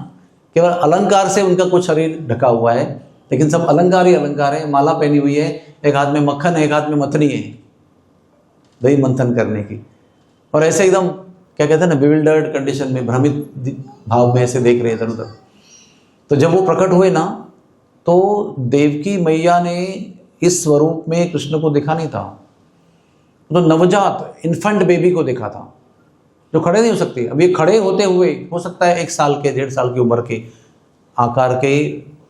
केवल अलंकार से उनका कुछ शरीर ढका हुआ है, लेकिन सब अलंकार ही अलंकार है। माला पहनी हुई है, एक हाथ में मक्खन है, एक हाथ में मथनी है दही मंथन करने की, और ऐसे एकदम क्या कहते हैं ना, बिविल्डर्ड कंडीशन में, भ्रमित भाव में ऐसे देख रहे हैं इधर उधर। तो जब वो प्रकट हुए ना, तो देवकी मैया ने इस स्वरूप में कृष्ण को देखा नहीं था, तो नवजात इन्फेंट बेबी को देखा था, जो खड़े नहीं हो सकते। अब ये खड़े होते हुए हो सकता है 1 साल के 1.5 साल की उम्र के आकार के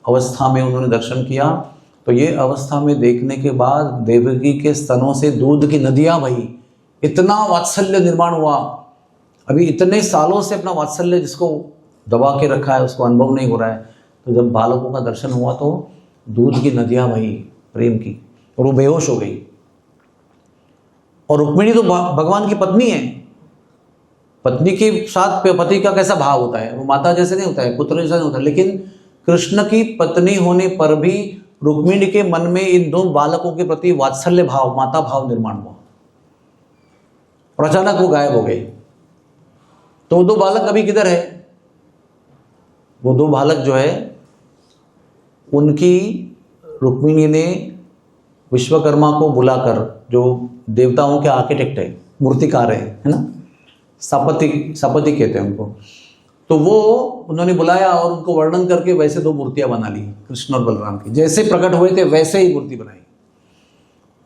अवस्था में उन्होंने दर्शन किया। तो ये अवस्था में देखने के बाद देवकी के स्तनों से दूध की नदियां बही, इतना वात्सल्य निर्माण हुआ। अभी इतने सालों से अपना वात्सल्य जिसको दबा के रखा है उसको अनुभव नहीं हो रहा है, तो जब बालकों का दर्शन हुआ तो दूध की नदियां बही प्रेम की, और वो बेहोश हो गई। और रुक्मिणी तो भगवान की पत्नी है, पत्नी के साथ पति का कैसा भाव होता है, वो माता जैसे नहीं होता है, पुत्र जैसा नहीं होता, लेकिन कृष्ण की पत्नी होने पर भी रुक्मिणी के मन में इन दो बालकों के प्रति वात्सल्य भाव, माता भाव निर्माण हुआ और अचानक वो गायब हो गए। तो वो दो बालक अभी किधर है? वो दो बालक जो है उनकी रुक्मिणी ने विश्वकर्मा को बुलाकर, जो देवताओं के आर्किटेक्ट है, मूर्तिकार है ना, स्थापति कहते हैं उनको, तो वो उन्होंने बुलाया और उनको वर्णन करके वैसे दो मूर्तियां बना ली, कृष्ण और बलराम की, जैसे प्रकट हुए थे वैसे ही मूर्ति बनाई।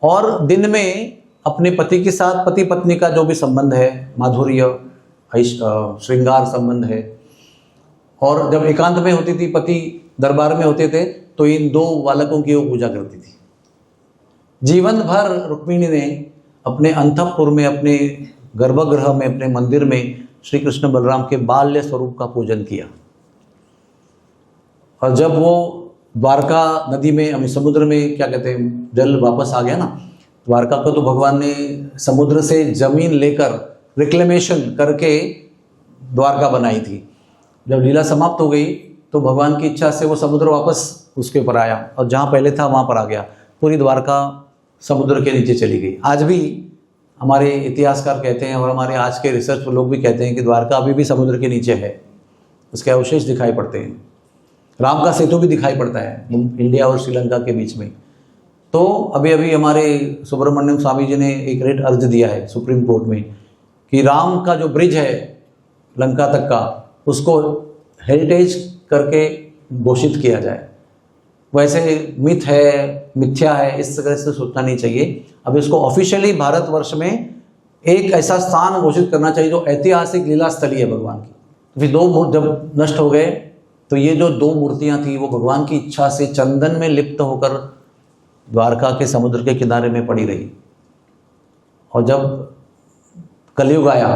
और दिन में अपने पति के साथ पति पत्नी का जो भी संबंध है, माधुर्य श्रृंगार संबंध है, और जब एकांत में होती थी, पति दरबार में होते थे, तो इन दो बालकों की वो पूजा करती थी। जीवन भर रुक्मिणी ने अपने अंतःपुर में, अपने गर्भगृह में, अपने मंदिर में श्री कृष्ण बलराम के बाल्य स्वरूप का पूजन किया। और जब वो द्वारका नदी में, समुद्र में क्या कहते हैं, जल वापस आ गया ना, द्वारका को तो भगवान ने समुद्र से जमीन लेकर रिक्लेमेशन करके द्वारका बनाई थी। जब लीला समाप्त हो गई तो भगवान की इच्छा से वो समुद्र वापस उसके ऊपर आया और जहाँ पहले था वहाँ पर आ गया। पूरी द्वारका समुद्र के नीचे चली गई। आज भी हमारे इतिहासकार कहते हैं और हमारे आज के रिसर्च लोग भी कहते हैं कि द्वारका अभी भी समुद्र के नीचे है, उसके अवशेष दिखाई पड़ते हैं। राम का सेतु भी दिखाई पड़ता है इंडिया और श्रीलंका के बीच में। तो अभी अभी हमारे सुब्रमण्यम स्वामी जी ने एक रेट अर्ज दिया है सुप्रीम कोर्ट में कि राम का जो ब्रिज है लंका तक का, उसको हेरिटेज करके घोषित किया जाए। वैसे मिथ है, मिथ्या है, इस तरह से सोचना नहीं चाहिए। अब इसको ऑफिशियली भारतवर्ष में एक ऐसा स्थान घोषित करना चाहिए जो ऐतिहासिक लीला स्थली है भगवान की। फिर दो जब नष्ट हो गए तो ये जो दो मूर्तियां थी वो भगवान की इच्छा से चंदन में लिप्त होकर द्वारका के समुद्र के किनारे में पड़ी रही। और जब कलयुग आया,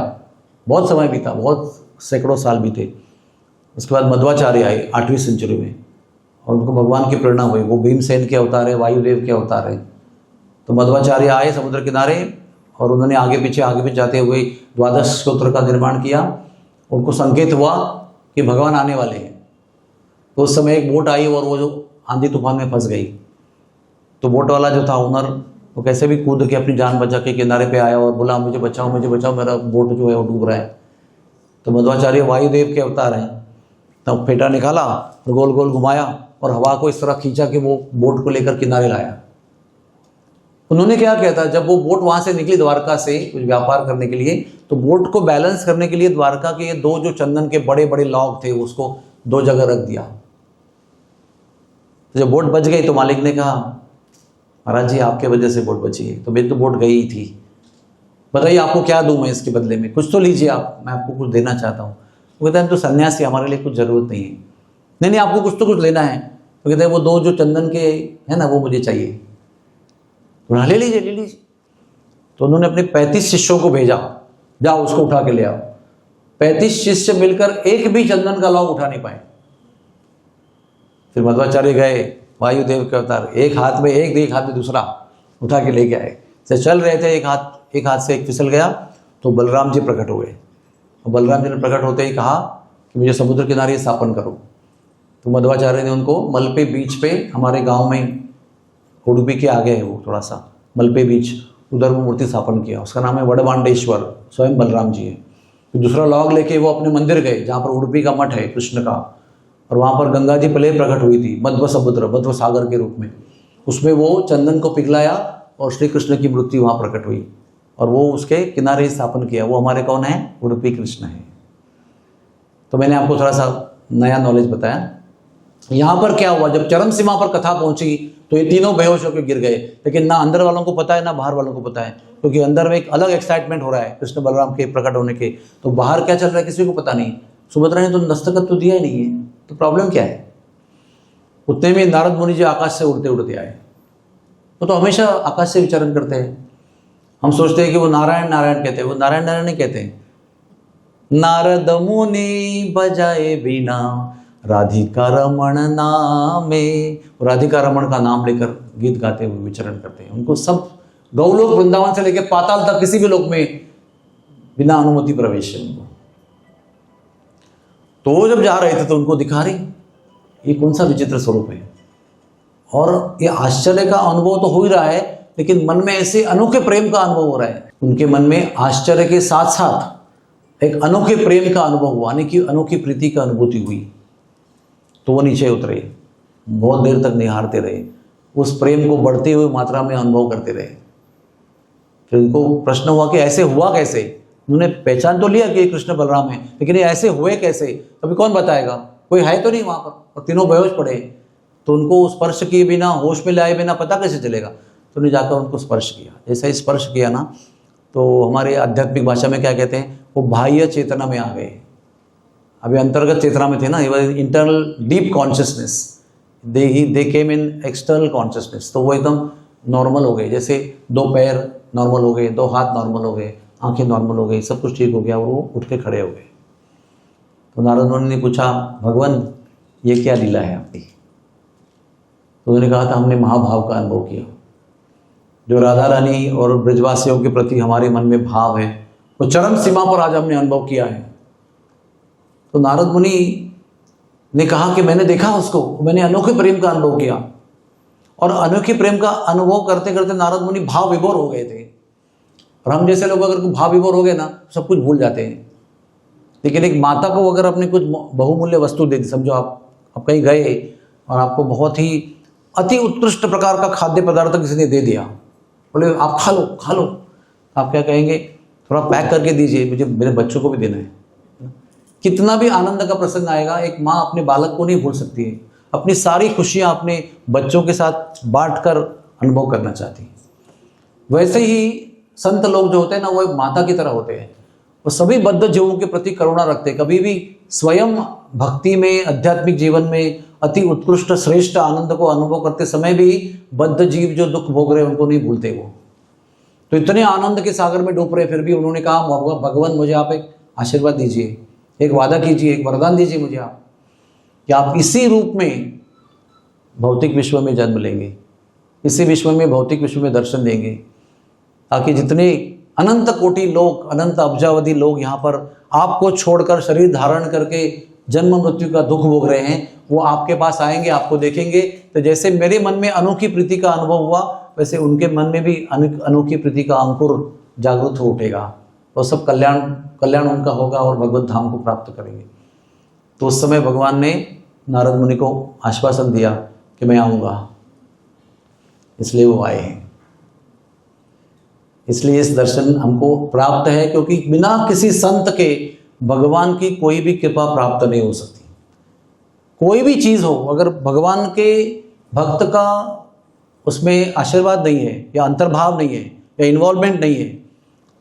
बहुत समय बीता, बहुत सैकड़ों साल बीते, उसके बाद मध्वाचार्य आए 8वीं सेंचुरी में और उनको भगवान की प्रेरणा हुई। वो भीमसेन के अवतार है, वायुदेव के अवतार है। तो मध्वाचार्य आए समुद्र किनारे और उन्होंने आगे पीछे जाते हुए 12 स्तोत्र का निर्माण किया। उनको संकेत हुआ कि भगवान आने वाले हैं। तो उस समय एक बोट आई और वो जो आंधी तूफान में फंस गई। तो बोट वाला जो था ओनर, वो कैसे भी कूद के अपनी जान बचा के किनारे पे आया और बोला मुझे बचाओ, मेरा बोट जो है वो डूब रहा है। तो मध्वाचार्य वायुदेव के अवतार हैं। तब फेटा निकाला और गोल गोल घुमाया और हवा को इस तरह खींचा कि वो बोट को लेकर किनारे लाया। उन्होंने क्या किया था, जब वो बोट वहां से निकली द्वारका से कुछ व्यापार करने के लिए, तो बोट को बैलेंस करने के लिए द्वारका के ये दो जो चंदन के बड़े बड़े लॉग थे उसको दो जगह रख दिया। तो जब बोट बच गई तो मालिक ने कहा महाराज जी आपके वजह से बोट बची है, तो मेरी तो बोट गई थी, बताइए आपको क्या दूं मैं इसके बदले में, कुछ तो लीजिए आप, मैं आपको कुछ देना चाहता हूँ। वो कहता है तो सन्यासी, हमारे लिए कुछ ज़रूरत नहीं है। नहीं आपको कुछ तो कुछ लेना है। तो कहते हैं वो दो जो चंदन के है ना वो मुझे चाहिए। तो ले लीजिए। तो उन्होंने अपने 35 शिष्यों को भेजा, जाओ उसको उठा के ले आओ। 35 शिष्य मिलकर एक भी चंदन का लॉग उठा नहीं पाए। फिर मध्वाचार्य गए, वायुदेव के अवतार, एक हाथ में दूसरा उठा के लेके आए। से चल रहे थे, एक हाथ से एक फिसल गया तो बलराम जी प्रकट हुए। और बलराम जी ने प्रकट होते ही कहा कि मुझे समुद्र किनारे स्थापन करो। तो मध्वाचार्य ने उनको मलपे बीच पे, हमारे गांव में उडुपी के आगे है वो थोड़ा सा मलपे बीच, उधर वो मूर्ति स्थापन किया। उसका नाम है वडबांडेश्वर, स्वयं बलराम जी है। तो दूसरा लॉग लेके वो अपने मंदिर गए जहाँ पर उडुपी का मठ है कृष्ण का, और वहाँ पर गंगा जी पहले प्रकट हुई थी मध्व समुद्र, मध्व सागर के रूप में। उसमें वो चंदन को पिघलाया और श्री कृष्ण की मूर्ति वहाँ प्रकट हुई और वो उसके किनारे स्थापन किया। वो हमारे कौन है? उडुपी कृष्ण है। तो मैंने आपको थोड़ा सा नया नॉलेज बताया। यहाँ पर क्या हुआ, जब चरम सीमा पर कथा पहुंची तो ये तीनों बेहोश होकर गिर गए, लेकिन ना अंदर वालों को पता है ना बाहर वालों को पता है, क्योंकि अंदर में एक अलग एक्साइटमेंट हो रहा है कृष्ण बलराम के प्रकट होने के। तो बाहर क्या चल रहा है किसी को पता नहीं। सुभद्रा ने तो दस्तखत तो दिया ही नहीं है, तो प्रॉब्लम क्या है? उतने में नारद मुनि जी आकाश से उड़ते उड़ते आए। वो तो हमेशा आकाश से विचरण करते हैं। हम सोचते हैं कि वो नारायण नारायण कहते हैं, वो नारायण नारायण नहीं कहते हैं। नारद मुनि बजाए बिना राधिका रमण नामे, राधिका रमण का नाम लेकर गीत गाते हुए विचरण करते हैं। उनको सब गौलोक वृंदावन से लेकर पाताल तक किसी भी लोक में बिना अनुमति प्रवेश है उनको। तो वो जब जा रहे थे तो उनको दिखा रही ये कौन सा विचित्र स्वरूप है। और ये आश्चर्य का अनुभव तो हो ही रहा है, लेकिन मन में ऐसे अनोखे प्रेम का अनुभव हो रहा है। उनके मन में आश्चर्य के साथ साथ एक अनोखे प्रेम का अनुभव हुआ, यानी कि अनोखी प्रीति का अनुभूति हुई। तो वो नीचे उतरे, बहुत देर तक निहारते रहे, उस प्रेम को बढ़ती हुई मात्रा में अनुभव करते रहे। फिर उनको प्रश्न हुआ कि ऐसे हुआ कैसे। उन्होंने पहचान तो लिया कि ये कृष्ण बलराम है, लेकिन ये ऐसे हुए कैसे, अभी कौन बताएगा, कोई है तो नहीं वहाँ पर, और तीनों बेहोश पड़े। तो उनको स्पर्श किए बिना, होश में लाए बिना पता कैसे चलेगा। तो उन्हें जाकर उनको स्पर्श किया। जैसे ही स्पर्श किया ना, तो हमारे आध्यात्मिक भाषा में क्या कहते हैं, वो बाह्य चेतना में आ गए। अभी अंतर्गत चेतना में थे ना, इंटरनल डीप कॉन्शियसनेस, दे केम इन एक्सटर्नल कॉन्शियसनेस। तो वो एकदम नॉर्मल हो गए, जैसे 2 पैर नॉर्मल हो गए, 2 हाथ नॉर्मल हो गए, आंखें नॉर्मल हो गई, सब कुछ ठीक हो गया, और वो उठ के खड़े हो गए। तो नारद मुनि ने पूछा, भगवान ये क्या लीला है आपकी। तो उन्होंने कहा था, हमने महाभाव का अनुभव किया। जो राधा रानी और ब्रजवासियों के प्रति हमारे मन में भाव है, वो चरम सीमा पर आज हमने अनुभव किया है। तो नारद मुनि ने कहा कि मैंने देखा उसको, मैंने अनोखे प्रेम का अनुभव किया। और अनोखे प्रेम का अनुभव करते करते नारद मुनि भाव विभोर हो गए थे। और हम जैसे लोग अगर भाव विभोर हो गए ना, सब कुछ भूल जाते हैं। लेकिन एक माता को अगर अपने कुछ बहुमूल्य वस्तु दे दी, समझो आप कहीं गए और आपको बहुत ही अति उत्कृष्ट प्रकार का खाद्य पदार्थ किसी ने दे दिया, बोले आप खा लो खा लो, आप क्या कहेंगे, थोड़ा पैक करके दीजिए, मुझे मेरे बच्चों को भी देना है। कितना भी आनंद का प्रसंग आएगा, एक माँ अपने बालक को नहीं भूल सकती है। अपनी सारी खुशियाँ अपने बच्चों के साथ बांटकर अनुभव करना चाहती है। वैसे ही संत लोग जो होते हैं ना, वो एक माता की तरह होते हैं। वो सभी बद्ध जीवों के प्रति करुणा रखते हैं। कभी भी स्वयं भक्ति में, आध्यात्मिक जीवन में अति उत्कृष्ट श्रेष्ठ आनंद को अनुभव करते समय भी बद्ध जीव जो दुख भोग रहे हैं उनको नहीं भूलते। वो तो इतने आनंद के सागर में डूब रहे, फिर भी उन्होंने कहा, भगवान मुझे आप एक आशीर्वाद दीजिए, एक वादा कीजिए, एक वरदान दीजिए मुझे आप, कि आप इसी रूप में भौतिक विश्व में जन्म लेंगे, इसी विश्व में, भौतिक विश्व में दर्शन देंगे, ताकि जितने अनंत कोटि लोग, अनंत अब्जावधि लोग यहाँ पर आपको छोड़कर शरीर धारण करके जन्म मृत्यु का दुख भोग रहे हैं, वो आपके पास आएंगे, आपको देखेंगे। तो जैसे मेरे मन में अनोखी प्रीति का अनुभव हुआ, वैसे उनके मन में भी अनोखी प्रीति का अंकुर जागृत हो उठेगा, और सब कल्याण उनका होगा और भगवत धाम को प्राप्त करेंगे। तो उस समय भगवान ने नारद मुनि को आश्वासन दिया कि मैं आऊँगा, इसलिए वो आए हैं। इसलिए इस दर्शन हमको प्राप्त है, क्योंकि बिना किसी संत के भगवान की कोई भी कृपा प्राप्त नहीं हो सकती। कोई भी चीज़ हो, अगर भगवान के भक्त का उसमें आशीर्वाद नहीं है, या अंतर्भाव नहीं है, या इन्वॉल्वमेंट नहीं है,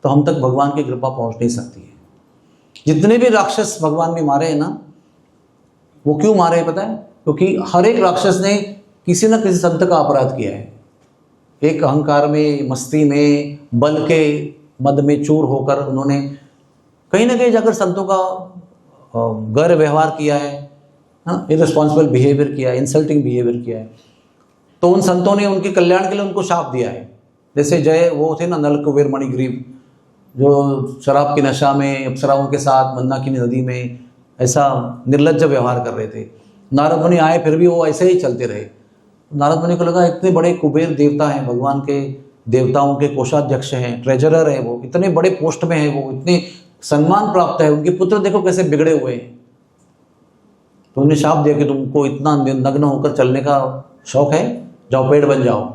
तो हम तक भगवान की कृपा पहुंच नहीं सकती है। जितने भी राक्षस भगवान ने मारे हैं ना, वो क्यों मारे पता है? क्योंकि हर एक राक्षस ने किसी न किसी संत का अपराध किया है। एक अहंकार में, मस्ती में, बल के मद में चूर होकर उन्होंने कहीं ना कहीं जाकर संतों का गैर व्यवहार किया है, इररिस्पॉन्सिबल बिहेवियर किया है, इंसल्टिंग बिहेवियर किया है। तो उन संतों ने उनके कल्याण के लिए उनको शाप दिया है। जैसे जय वो थे ना, नल कुबेर मणिग्रीव, जो शराब की नशा में अप्सराओं के साथ मंदाकिनी नदी में ऐसा निर्लज्ज व्यवहार कर रहे थे। नारद मुनि आए, फिर भी वो ऐसे ही चलते रहे। नारद मुनि को लगा इतने बड़े कुबेर देवता हैं, भगवान के देवताओं के कोषाध्यक्ष हैं, ट्रेजरर हैं, वो इतने बड़े पोस्ट में हैं, वो इतने सम्मान प्राप्त है, उनके पुत्र देखो कैसे बिगड़े हुए हैं। तो उन्हें शाप दिया कि तुमको इतना नग्न होकर चलने का शौक है, जाओ पेड़ बन जाओ।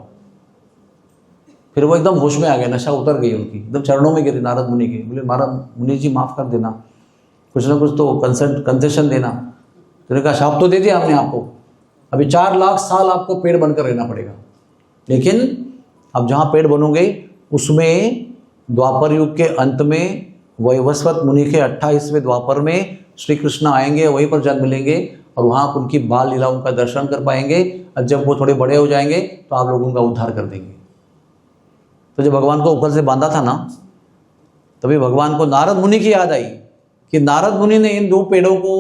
फिर वो एकदम होश में आ गए, नशा उतर गई उनकी, एकदम चरणों में गिरे नारद मुनि के, बोले नारद मुनि जी माफ़ कर देना, कुछ ना कुछ तो कंसेशन देना। तो उन्होंने कहा शाप तो दे दिया हमने आपको, अभी 4 लाख साल आपको पेड़ बनकर रहना पड़ेगा, लेकिन अब जहाँ पेड़ बनोगे उसमें द्वापर युग के अंत में वैवस्वत मुनि के 28वें द्वापर में श्री कृष्ण आएंगे, वहीं पर जन्म लेंगे और वहाँ आप उनकी बाल लीलाओं का दर्शन कर पाएंगे। और जब वो थोड़े बड़े हो जाएंगे तो आप लोगों का उद्धार कर देंगे। तो जब भगवान को ऊपर से बांधा था ना, तभी भगवान को नारद मुनि की याद आई कि नारद मुनि ने इन 2 पेड़ों को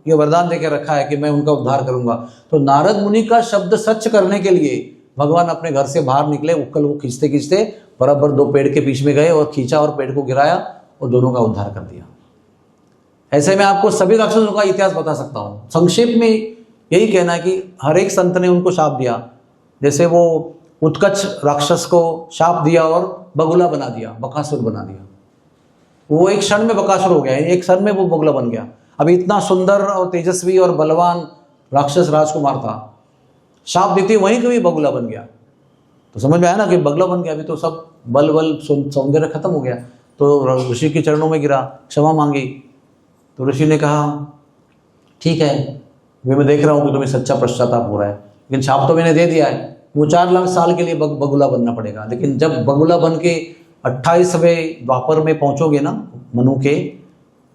ये वरदान देकर रखा है कि मैं उनका उद्धार करूंगा। तो नारद मुनि का शब्द सच करने के लिए भगवान अपने घर से बाहर निकले, उक्कल को खींचते खींचते बराबर 2 पेड़ के बीच में गए और खींचा और पेड़ को गिराया और दोनों का उद्धार कर दिया। ऐसे में आपको सभी राक्षसों का इतिहास बता सकता हूँ। संक्षेप में यही कहना है कि हर एक संत ने उनको शाप दिया। जैसे वो उत्कच राक्षस को शाप दिया और बगुला बना दिया, बकासुर बना दिया। वो एक क्षण में बकासुर हो गया, एक क्षण में वो बगुला बन गया। अभी इतना सुंदर और तेजस्वी और बलवान राक्षस राजकुमार था, शाप देते वहीं कभी बगुला बन गया। तो समझ में आया ना कि बगुला बन गया। अभी तो सब बल सौंदर्य खत्म हो गया। तो ऋषि के चरणों में गिरा, क्षमा मांगी। तो ऋषि ने कहा ठीक है, मैं देख रहा हूँ कि तुम्हें सच्चा पश्चाताप हो रहा है, लेकिन शाप तो मैंने दे दिया है। वो 4 लाख साल के लिए बगुला बनना पड़ेगा। लेकिन जब बगुला बन के 28वें द्वापर में पहुंचोगे ना मनु के,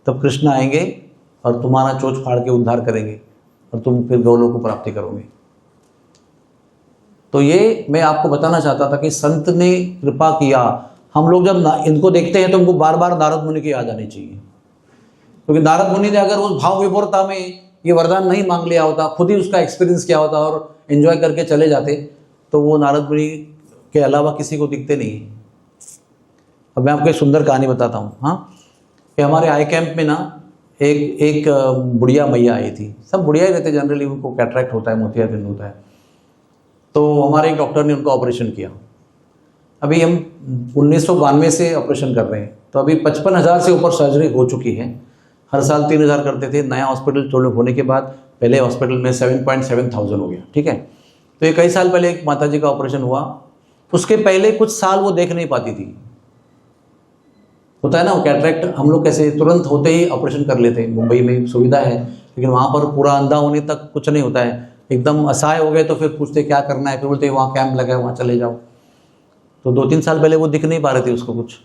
तब कृष्ण आएंगे और तुम्हारा चोंच फाड़ के उद्धार करेंगे और तुम फिर गौलोक को प्राप्ति करोगे। तो ये मैं आपको बताना चाहता था कि संत ने कृपा किया। हम लोग जब इनको देखते हैं तो हमको बार बार नारद मुनि की याद आनी चाहिए, क्योंकि नारद मुनि ने अगर उस भाव विभोरता में ये वरदान नहीं मांग लिया होता, खुद ही उसका एक्सपीरियंस किया होता और एंजॉय करके चले जाते, तो वो नारद मुनि के अलावा किसी को दिखते नहीं। अब मैं आपको एक सुंदर कहानी बताता हूँ। हाँ, कि हमारे आई कैंप में ना एक बुढ़िया मैया आई थी। सब बुढ़िया ही रहते जनरली, उनको कैटरैक्ट होता है, मोतियाबिंद होता है। तो हमारे एक डॉक्टर ने उनको ऑपरेशन किया। अभी हम 1992 से ऑपरेशन कर रहे हैं, तो अभी 55,000 से ऊपर सर्जरी हो चुकी है। हर साल 3,000 करते थे। नया हॉस्पिटल छोड़ने होने के बाद पहले हॉस्पिटल में 7,700 हो गया। ठीक है, तो ये कई साल पहले एक माताजी का ऑपरेशन हुआ। उसके पहले कुछ साल वो देख नहीं पाती थी। होता है ना वो कैटरैक्ट, हम लोग कैसे तुरंत होते ही ऑपरेशन कर लेते हैं। मुंबई में सुविधा है, लेकिन वहाँ पर पूरा अंधा होने तक कुछ नहीं होता है। एकदम असहाय हो गए तो फिर पूछते क्या करना है, फिर बोलते वहाँ कैंप लगा है वहाँ चले जाओ। तो 2-3 साल पहले वो दिख नहीं पा रहे थे उसको कुछ।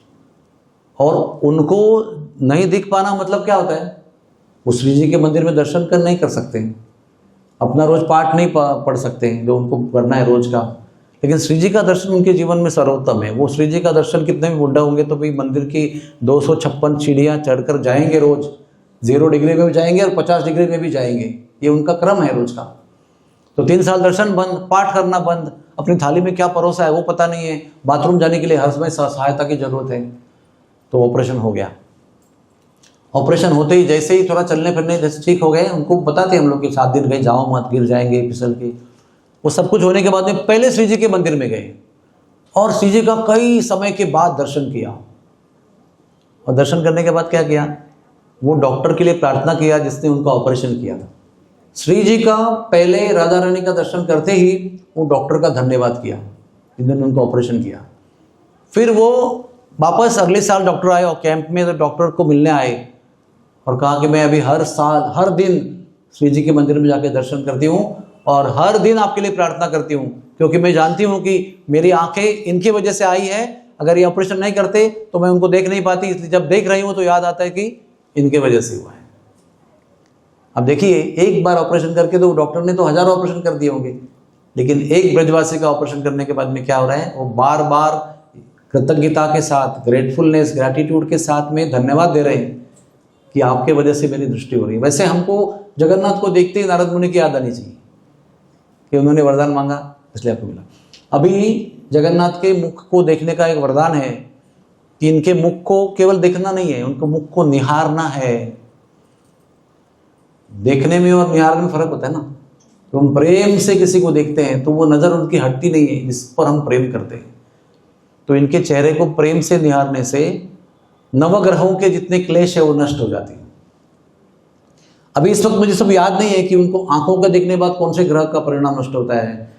और उनको नहीं दिख पाना मतलब क्या होता है, वो श्री जी के मंदिर में दर्शन नहीं कर सकते हैं, अपना रोज पाठ नहीं पढ़ सकते हैं जो उनको करना है रोज का। लेकिन श्री जी का दर्शन उनके जीवन में सर्वोत्तम है। वो श्री जी का दर्शन कितने भी बुढ़ा होंगे तो भी मंदिर की 256 सीढ़ियाँ चढ़कर जाएंगे रोज। 0 डिग्री में भी जाएंगे और 50 डिग्री में भी जाएंगे, ये उनका क्रम है रोज का। तो 3 साल दर्शन बंद, पाठ करना बंद, अपनी थाली में क्या परोसा है वो पता नहीं है, बाथरूम जाने के लिए हर समय सहायता की जरूरत है। तो ऑपरेशन हो गया। ऑपरेशन होते ही जैसे ही थोड़ा चलने फिरने जैसे ठीक हो गए, उनको बताते हम लोग कि 7 दिन गए, जाओ मत, गिर जाएंगे फिसल के। वो सब कुछ होने के बाद में पहले श्री जी के मंदिर में गए और श्री जी का कई समय के बाद दर्शन किया। और दर्शन करने के बाद क्या किया, वो डॉक्टर के लिए प्रार्थना किया जिसने उनका ऑपरेशन किया था। श्री जी का पहले राधा रानी का दर्शन करते ही वो डॉक्टर का धन्यवाद किया जिन्होंने उनको ऑपरेशन किया। फिर वो वापस अगले साल डॉक्टर आए और कैंप में तो डॉक्टर को मिलने आए और कहा कि मैं अभी हर साल हर दिन श्री जी के मंदिर में जाकर दर्शन करती हूँ और हर दिन आपके लिए प्रार्थना करती हूँ, क्योंकि मैं जानती हूँ कि मेरी आंखें इनकी वजह से आई है। अगर ये ऑपरेशन नहीं करते तो मैं उनको देख नहीं पाती, इसलिए जब देख रही हूँ तो याद आता है कि इनके वजह से हुआ है। अब देखिए, एक बार ऑपरेशन करके तो डॉक्टर ने तो हजारों ऑपरेशन कर दिए होंगे, लेकिन एक ब्रजवासी का ऑपरेशन करने के बाद में क्या हो रहा है, वो बार बार कृतज्ञता के साथ, ग्रेटफुलनेस, ग्रैटिट्यूड के साथ में धन्यवाद दे रहे हैं कि आपके वजह से मेरी दृष्टि हो रही है। वैसे हमको जगन्नाथ को देखते ही नारद मुनि की याद आनी चाहिए कि उन्होंने वरदान मांगा इसलिए आपको मिला। अभी जगन्नाथ के मुख को देखने का एक वरदान है कि इनके मुख को केवल देखना नहीं है, उनको मुख को निहारना है। देखने में और निहारने में फर्क होता है ना। तो हम प्रेम से किसी को देखते हैं तो वो नजर उनकी हटती नहीं है जिस पर हम प्रेम करते हैं। तो इनके चेहरे को प्रेम से निहारने से नवग्रहों के जितने क्लेश है वो नष्ट हो जाती है। अभी इस वक्त मुझे सब याद नहीं है कि उनको आंखों का देखने के बाद कौन से ग्रह का परिणाम नष्ट होता है,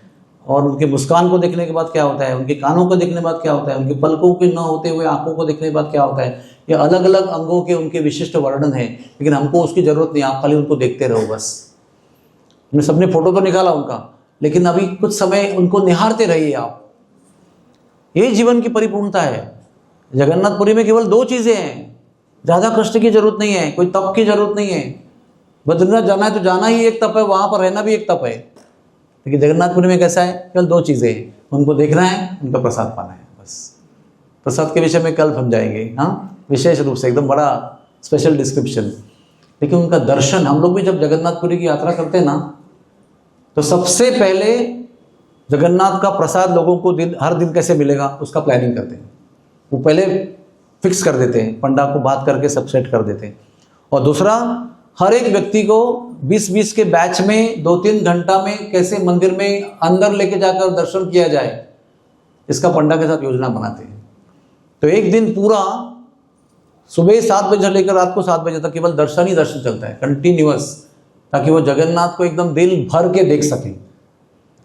और उनके मुस्कान को देखने के बाद क्या होता है, उनके कानों को देखने के बाद क्या होता है, उनके पलकों के न होते हुए आंखों को देखने के बाद क्या होता है। ये अलग अलग अंगों के उनके विशिष्ट वर्णन है, लेकिन हमको उसकी जरूरत नहीं, आप खाली उनको देखते रहो बस। हमने सबने फोटो तो निकाला उनका, लेकिन अभी कुछ समय उनको निहारते रहिए आप। यही जीवन की परिपूर्णता है। जगन्नाथपुरी में केवल 2 चीजें हैं, ज्यादा कष्ट की जरूरत नहीं है, कोई तप की जरूरत नहीं है। बद्रीनाथ जाना है तो जाना ही एक तप है, वहां पर रहना भी एक तप है। लेकिन जगन्नाथपुरी में कैसा है, केवल 2 चीजें हैं, उनको देखना है, उनका प्रसाद पाना है बस। प्रसाद के विषय में कल समझाएंगे, हाँ, विशेष रूप से एकदम बड़ा स्पेशल डिस्क्रिप्शन। लेकिन उनका दर्शन, हम लोग भी जब जगन्नाथपुरी की यात्रा करते हैं ना, तो सबसे पहले जगन्नाथ का प्रसाद लोगों को हर दिन कैसे मिलेगा उसका प्लानिंग करते हैं। वो पहले फिक्स कर देते हैं, पंडा को बात करके सब सेट कर देते हैं। और दूसरा, हर एक व्यक्ति को 20-20 के बैच में 2-3 घंटा में कैसे मंदिर में अंदर लेके जाकर दर्शन किया जाए, इसका पंडा के साथ योजना बनाते हैं। तो एक दिन पूरा सुबह 7 बजे से लेकर रात को 7 बजे तक केवल दर्शन ही दर्शन चलता है, कंटिन्यूअस, ताकि वो जगन्नाथ को एकदम दिल भर के देख सकें।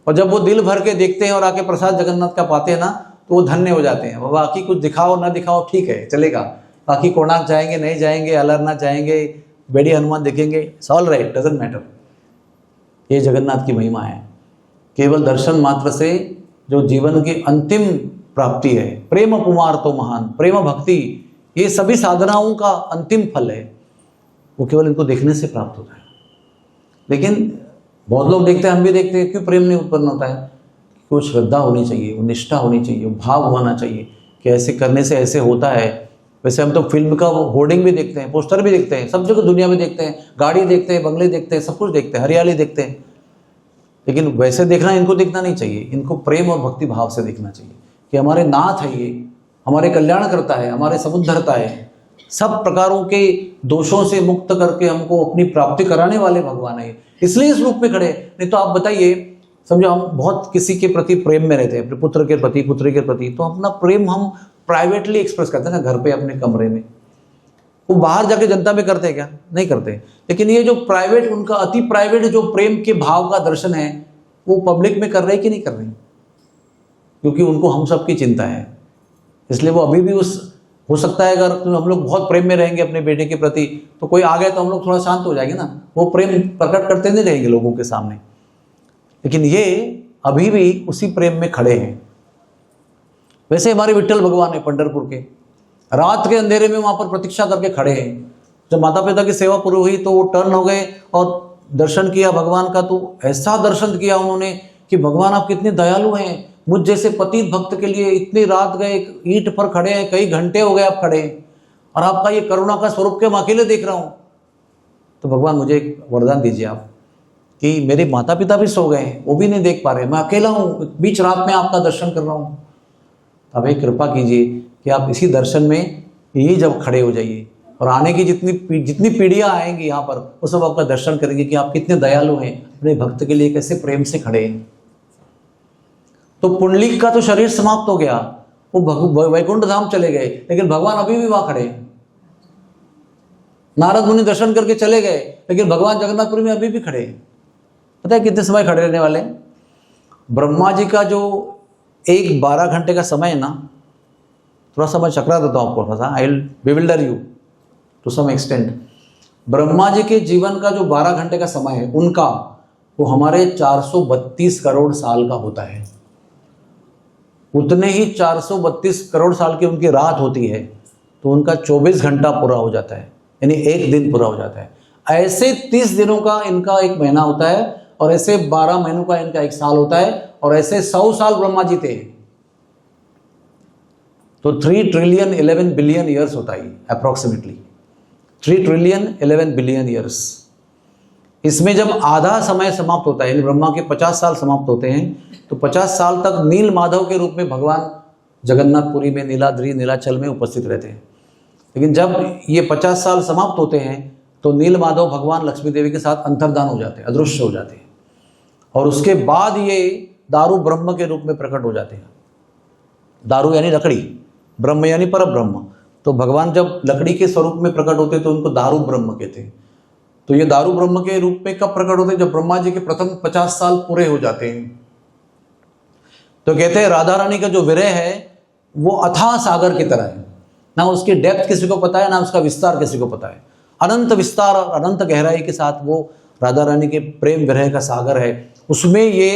और जब वो दिल भर के देखते हैं और आके प्रसाद जगन्नाथ का पाते हैं ना, तो वो धन्य हो जाते हैं। बाकी कुछ दिखाओ ना दिखाओ ठीक है, चलेगा, बाकी कोणार्क जाएंगे नहीं जाएंगे, अलारनाथ जाएंगे, बेड़ी हनुमान देखेंगे, it's all right, doesn't matter. ये जगन्नाथ की महिमा है। केवल दर्शन मात्र से जो जीवन की अंतिम प्राप्ति है, प्रेम कुमार तो महान, प्रेम भक्ति, ये सभी साधनाओं का अंतिम फल है, वो केवल इनको देखने से प्राप्त होता है। लेकिन बहुत लोग देखते हैं, हम भी देखते हैं, क्यों प्रेम नहीं उत्पन्न होता है? कुछ श्रद्धा होनी चाहिए, वो निष्ठा होनी चाहिए, वो भाव होना चाहिए कि ऐसे करने से ऐसे होता है। वैसे हम तो फिल्म का होर्डिंग भी देखते हैं, पोस्टर भी देखते हैं, सब जगह दुनिया में देखते हैं, गाड़ी देखते हैं, बंगले देखते हैं, सब कुछ देखते हैं, हरियाली देखते हैं, लेकिन वैसे देखना इनको देखना नहीं चाहिए। इनको प्रेम और भक्ति भाव से देखना चाहिए कि हमारे नाथ है, ये हमारे कल्याण करता है, हमारे समुद्धरता है, सब प्रकारों के दोषों से मुक्त करके हमको अपनी प्राप्ति कराने वाले भगवान है, इसलिए इस रूप में खड़े। नहीं तो आप बताइए, समझो हम बहुत किसी के प्रति प्रेम में रहते हैं, अपने पुत्र के प्रति, पुत्री के प्रति, तो अपना प्रेम हम प्राइवेटली एक्सप्रेस करते हैं ना, घर पे अपने कमरे में। वो बाहर जाके जनता में करते हैं क्या? नहीं करते। लेकिन ये जो प्राइवेट, उनका अति प्राइवेट जो प्रेम के भाव का दर्शन है, वो पब्लिक में कर रहे कि नहीं कर रहे? क्योंकि उनको हम सब की चिंता है, इसलिए वो अभी भी हो सकता है अगर हम लोग बहुत प्रेम में रहेंगे अपने बेटे के प्रति, तो कोई आ गया तो हम लोग थोड़ा शांत हो जाएंगे ना, वो प्रेम प्रकट करते नहीं रहेंगे लोगों के सामने। लेकिन ये अभी भी उसी प्रेम में खड़े हैं। वैसे हमारे विट्ठल भगवान है पंढरपुर के, रात के अंधेरे में वहां पर प्रतीक्षा करके खड़े हैं। जब माता पिता की सेवा पूरी हुई तो वो टर्न हो गए और दर्शन किया भगवान का, तो ऐसा दर्शन किया उन्होंने कि भगवान आप कितने दयालु हैं, मुझ जैसे पतित भक्त के लिए इतनी रात गए, ईंट पर खड़े हैं, कई घंटे हो गए आप खड़े हैं, और आपका ये करुणा का स्वरूप के मैं अकेले देख रहा हूँ। तो भगवान मुझे एक वरदान दीजिए आप कि मेरे माता पिता भी सो गए हैं, वो भी नहीं देख पा रहे, मैं अकेला हूँ, बीच रात में आपका दर्शन कर रहा हूँ। अब एक कृपा कीजिए कि आप इसी दर्शन में यही जब खड़े हो जाइए, और आने की जितनी पीढ़ियाँ आएंगी यहाँ पर, वो सब आपका दर्शन करेंगे कि आप कितने दयालु हैं, अपने भक्त के लिए कैसे प्रेम से खड़े हैं। तो पुंडलीक का तो शरीर समाप्त हो गया, वो वैकुंठ धाम चले गए, लेकिन भगवान अभी भी वहां खड़े हैं। नारद मुनि दर्शन करके चले गए, लेकिन भगवान जगन्नाथपुरी में अभी भी खड़े हैं। पता है कितने समय खड़े रहने वाले हैं? ब्रह्मा जी का जो एक 12 घंटे का समय है ना, थोड़ा सा मैं चकरा देता हूँ आपको, थोड़ा सा I will bewilder you to some extent. Brahma ji के जीवन का जो 12 घंटे का समय है उनका, वो हमारे 432 करोड़ साल का होता है। उतने ही 432 करोड़ साल की उनकी रात होती है, तो उनका 24 घंटा पूरा हो जाता है, यानी एक दिन पूरा हो जाता है। ऐसे 30 दिनों का इनका एक महीना होता है, और ऐसे 12 महीनों का इनका एक साल होता है, और ऐसे 100 साल ब्रह्मा जी थे, तो 3 ट्रिलियन 11 बिलियन ईयर्स होता है अप्रोक्सीमेटली, 3 ट्रिलियन 11 बिलियन ईयर्स। इसमें जब आधा समय समाप्त होता है, यानी ब्रह्मा के 50 साल समाप्त होते हैं, तो 50 साल तक नील माधव के रूप में भगवान जगन्नाथपुरी में नीलाद्री नीलाचल में उपस्थित रहते हैं। लेकिन जब ये 50 साल समाप्त होते हैं, तो नील माधव भगवान लक्ष्मी देवी के साथ अंतर्धान हो जाते हैं, अदृश्य हो जाते हैं, और उसके बाद ये दारू ब्रह्म के रूप में प्रकट हो जाते हैं। दारू यानी लकड़ी, ब्रह्म यानी पर ब्रह्म। तो भगवान जब लकड़ी के स्वरूप में प्रकट होते तो उनको दारू ब्रह्म कहते हैं। तो ये दारू ब्रह्म के रूप में कब प्रकट होते हैं? जब ब्रह्मा जी के प्रथम 50 साल पूरे हो जाते हैं। तो कहते हैं राधा रानी का जो विरह है वो अथाह सागर की तरह है, ना उसकी डेप्थ किसी को पता है, ना उसका विस्तार किसी को पता है। अनंत विस्तार और अनंत गहराई के साथ वो राधा रानी के प्रेम विरह का सागर है। उसमें ये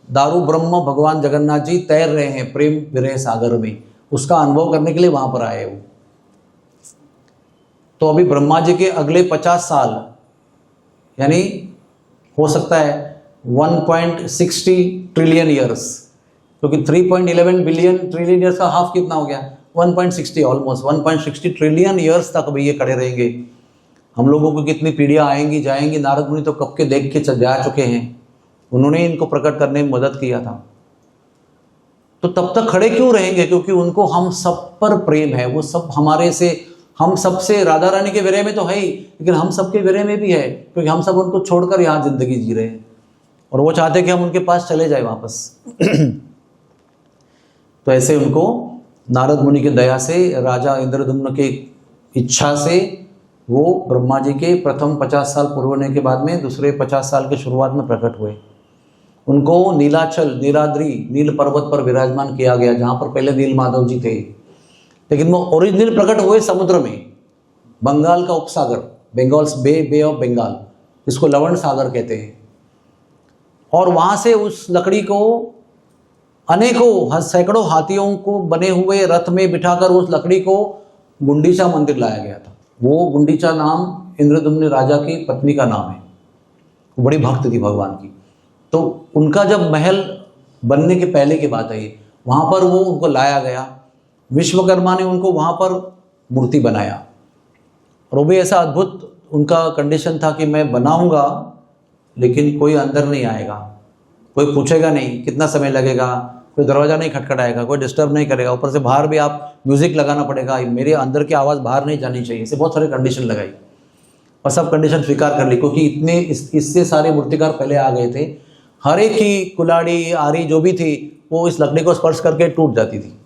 दारू ब्रह्म भगवान जगन्नाथ जी तैर रहे हैं प्रेम विरह सागर में, उसका अनुभव करने के लिए वहां पर आए वो। तो अभी ब्रह्मा जी के अगले 50 साल, यानी हो सकता है 1.60 ट्रिलियन ईयर्स, क्योंकि 3.11 बिलियन ट्रिलियन ईयर्स का हाफ कितना हो गया? 1.60, ऑलमोस्ट 1.60 ट्रिलियन ईयर्स तक अभी ये खड़े रहेंगे। हम लोगों को कितनी पीढ़ियाँ आएंगी जाएंगी, नारद मुनि तो कब के देख के जा चुके हैं, उन्होंने इनको प्रकट करने में मदद किया था। तो तब तक खड़े क्यों रहेंगे? क्योंकि उनको हम सब पर प्रेम है, वो सब हमारे से हम सबसे, राधा रानी के विरह में तो है ही, लेकिन हम सबके विरह में भी है, क्योंकि हम सब उनको छोड़कर यहाँ जिंदगी जी रहे हैं और वो चाहते कि हम उनके पास चले जाए वापस। तो ऐसे उनको नारद मुनि की दया से, राजा इंद्रद्युम्न के इच्छा से, वो ब्रह्मा जी के प्रथम 50 साल पूर्व होने के बाद में दूसरे 50 साल के शुरुआत में प्रकट हुए। उनको नीलाचल, नीलाद्री, नील पर्वत पर विराजमान किया गया, जहाँ पर पहले नील माधव जी थे। लेकिन वो ओरिजिनल प्रकट हुए समुद्र में, बंगाल का उपसागर, बंगाल्स बे ऑफ बंगाल, जिसको लवण सागर कहते हैं। और वहाँ से उस लकड़ी को अनेकों सैकड़ों हाथियों को बने हुए रथ में बिठाकर उस लकड़ी को गुंडीचा मंदिर लाया गया था। वो गुंडीचा नाम इंद्रद्युम्न राजा की पत्नी का नाम है, वो बड़ी भक्त थी भगवान की। तो उनका जब महल बनने के पहले की बात है, वहाँ पर वो उनको लाया गया, विश्वकर्मा ने उनको वहाँ पर मूर्ति बनाया। और वो भी ऐसा अद्भुत उनका कंडीशन था कि मैं बनाऊंगा लेकिन कोई अंदर नहीं आएगा, कोई पूछेगा नहीं कितना समय लगेगा, कोई दरवाज़ा नहीं खटखटाएगा, कोई डिस्टर्ब नहीं करेगा, ऊपर से बाहर भी आप म्यूज़िक लगाना पड़ेगा, मेरे अंदर की आवाज़ बाहर नहीं जानी चाहिए। ऐसे बहुत सारे कंडीशन लगाई और सब कंडीशन स्वीकार कर ली, क्योंकि इतने इससे सारे मूर्तिकार पहले आ गए थे। हर एक की कुलाड़ी आरी जो भी थी वो इस लकड़ी को स्पर्श करके टूट जाती थी।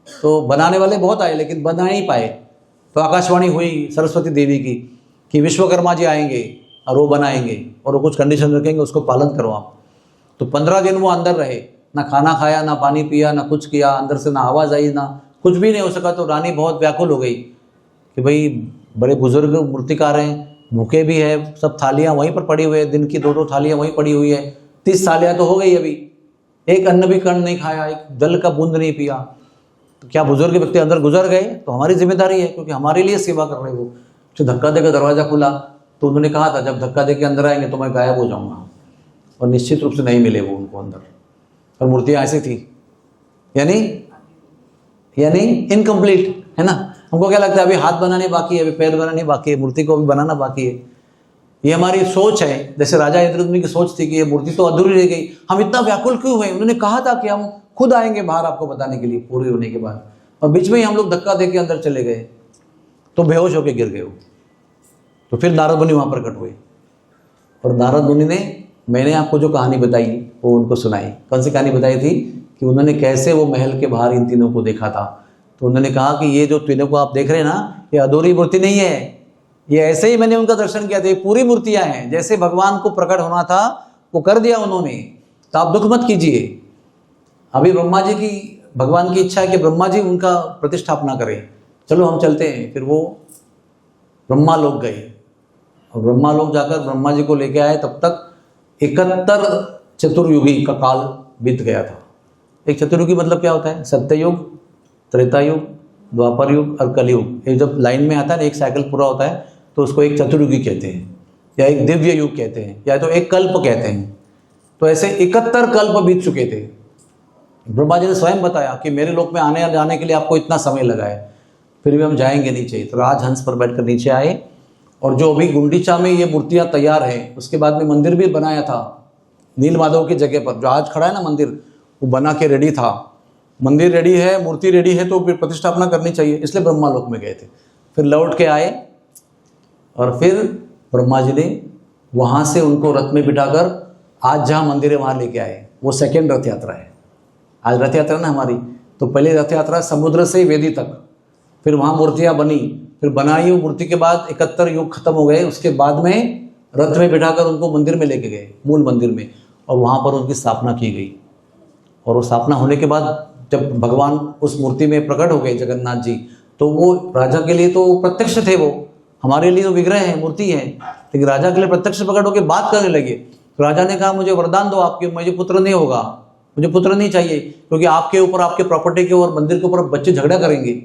तो बनाने वाले बहुत आए लेकिन बना नहीं पाए। तो आकाशवाणी हुई सरस्वती देवी की कि विश्वकर्मा जी आएंगे और वो बनाएंगे और वो कुछ कंडीशन रखेंगे, उसको पालन करो आप। तो 15 दिन वो अंदर रहे, ना खाना खाया, ना पानी पिया, ना कुछ किया, अंदर से ना आवाज़ आई, ना कुछ भी नहीं हो सका। तो रानी बहुत व्याकुल हो गई कि भाई बड़े बुजुर्ग मूर्तिकार हैं, भूखे भी है, सब थालियाँ वहीं पर पड़ी हुई है, दिन की 2-2 थालियाँ वहीं पड़ी हुई है, 30 थालियाँ तो हो गई अभी, एक अन्न भी कण नहीं खाया, एक जल का बूंद नहीं पिया। तो क्या बुजुर्ग व्यक्ति अंदर गुजर गए? तो हमारी जिम्मेदारी है, क्योंकि हमारे लिए सेवा कर रहे हो। जो धक्का देकर दरवाज़ा खुला तो उन्होंने कहा था जब धक्का देकर अंदर आएंगे तो मैं गायब हो जाऊंगा, और निश्चित रूप से नहीं मिले वो उनको अंदर। और मूर्तियाँ ऐसी थी, यानी इनकम्प्लीट, है ना। हमको क्या लगता है अभी हाथ बनाने बाकी है, अभी पैर बनाने बाकी है, मूर्ति को अभी बनाना बाकी है। ये हमारी सोच है, जैसे राजा इंद्रद्युम्न की सोच थी कि ये मूर्ति तो अधूरी रह गई, हम इतना व्याकुल क्यों हुए। उन्होंने कहा था कि हम खुद आएंगे बाहर आपको बताने के लिए पूरी होने के बाद, और बीच में ही हम लोग धक्का दे के अंदर चले गए, तो बेहोश होकर गिर गए। तो फिर नारद मुनि वहाँ प्रकट हुए, और नारद मुनि ने, मैंने आपको जो कहानी बताई वो उनको सुनाई। कौन सी कहानी बताई थी? कि उन्होंने कैसे वो महल के बाहर इन तीनों को देखा था। तो उन्होंने कहा कि ये जो तीनों को आप देख रहे हैं ना, ये अधूरी मूर्ति नहीं है, ये ऐसे ही मैंने उनका दर्शन किया था, ये पूरी मूर्तियाँ हैं। जैसे भगवान को प्रकट होना था वो कर दिया उन्होंने, तो आप दुख मत कीजिए। अभी ब्रह्मा जी की, भगवान की इच्छा है कि ब्रह्मा जी उनका प्रतिष्ठापना करें। चलो हम चलते हैं। फिर वो ब्रह्मा लोक गए, और ब्रह्मा लोक जाकर ब्रह्मा जी को लेके आए। तब तक 71 चतुर्युगी का काल बीत गया था। एक चतुर्युगी मतलब क्या होता है? सत्ययुग, त्रेता युग, द्वापर युग और कलयुग। ये जब लाइन में आता है ना, एक साइकिल पूरा होता है, तो उसको एक चतुर्युगी कहते हैं, या एक दिव्य युग कहते हैं, या तो एक कल्प कहते हैं। तो ऐसे 71 कल्प बीत चुके थे। ब्रह्मा जी ने स्वयं बताया कि मेरे लोक में आने जाने के लिए आपको इतना समय लगा है, फिर भी हम जाएंगे नीचे। तो राजहंस पर बैठकर नीचे आए, और जो अभी गुंडीचा में ये मूर्तियाँ तैयार हैं, उसके बाद में मंदिर भी बनाया था नील माधव की जगह पर। जो आज खड़ा है ना मंदिर, वो बना के रेडी था। मंदिर रेडी है, मूर्ति रेडी है, तो फिर प्रतिष्ठापना करनी चाहिए, इसलिए ब्रह्मा लोक में गए थे। फिर लौट के आए, और फिर ब्रह्मा जी ने वहाँ से उनको रथ में बिठाकर आज जहाँ मंदिर है वहाँ लेके आए। वो सेकेंड रथ यात्रा है। आज रथ यात्रा ना हमारी, तो पहले रथ यात्रा समुद्र से वेदी तक, फिर वहाँ मूर्तियाँ बनी, फिर बनाई हुई मूर्ति के बाद 71 युग खत्म हो गए। उसके बाद में रथ में बिठाकर उनको मंदिर में लेके गए, मूल मंदिर में, और वहाँ पर उनकी स्थापना की गई। और वो स्थापना होने के बाद जब भगवान उस मूर्ति में प्रकट हो गए जगन्नाथ जी, तो वो राजा के लिए तो प्रत्यक्ष थे, वो हमारे लिए तो विग्रह है, मूर्ति है, लेकिन राजा के लिए प्रत्यक्ष प्रकट होकर बात करने लगे। तो राजा ने कहा मुझे वरदान दो आपके, मुझे पुत्र नहीं होगा, मुझे पुत्र नहीं चाहिए, क्योंकि आपके ऊपर, आपके प्रॉपर्टी के और मंदिर के ऊपर बच्चे झगड़ा करेंगे,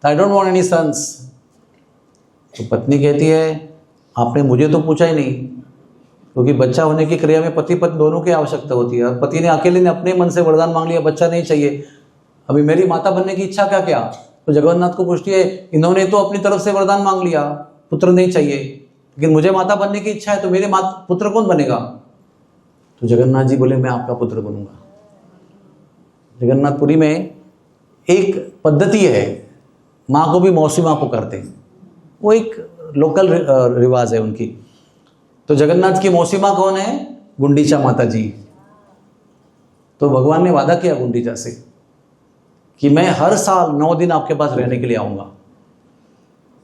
I don't want any sons. तो पत्नी कहती है आपने मुझे तो पूछा ही नहीं, क्योंकि बच्चा होने की क्रिया में पति पत्नी दोनों की आवश्यकता होती है। और पति ने अकेले ने अपने मन से वरदान मांग लिया, बच्चा नहीं चाहिए, अभी मेरी माता बनने की इच्छा क्या क्या। तो जगन्नाथ को पूछती है इन्होंने तो अपनी तरफ से वरदान मांग लिया, पुत्र नहीं चाहिए, लेकिन मुझे माता बनने की इच्छा है, तो मेरे पुत्र कौन बनेगा? तो जगन्नाथ जी बोले मैं आपका पुत्र बनूंगा। जगन्नाथपुरी में एक पद्धति है, माँ को भी मौसी माँ पुकारते हैं। वो एक लोकल रिवाज है उनकी। तो जगन्नाथ की मौसी माँ कौन है? गुंडीचा माता जी। तो भगवान ने वादा किया गुंडीचा से कि मैं हर साल 9 दिन आपके पास रहने के लिए आऊँगा।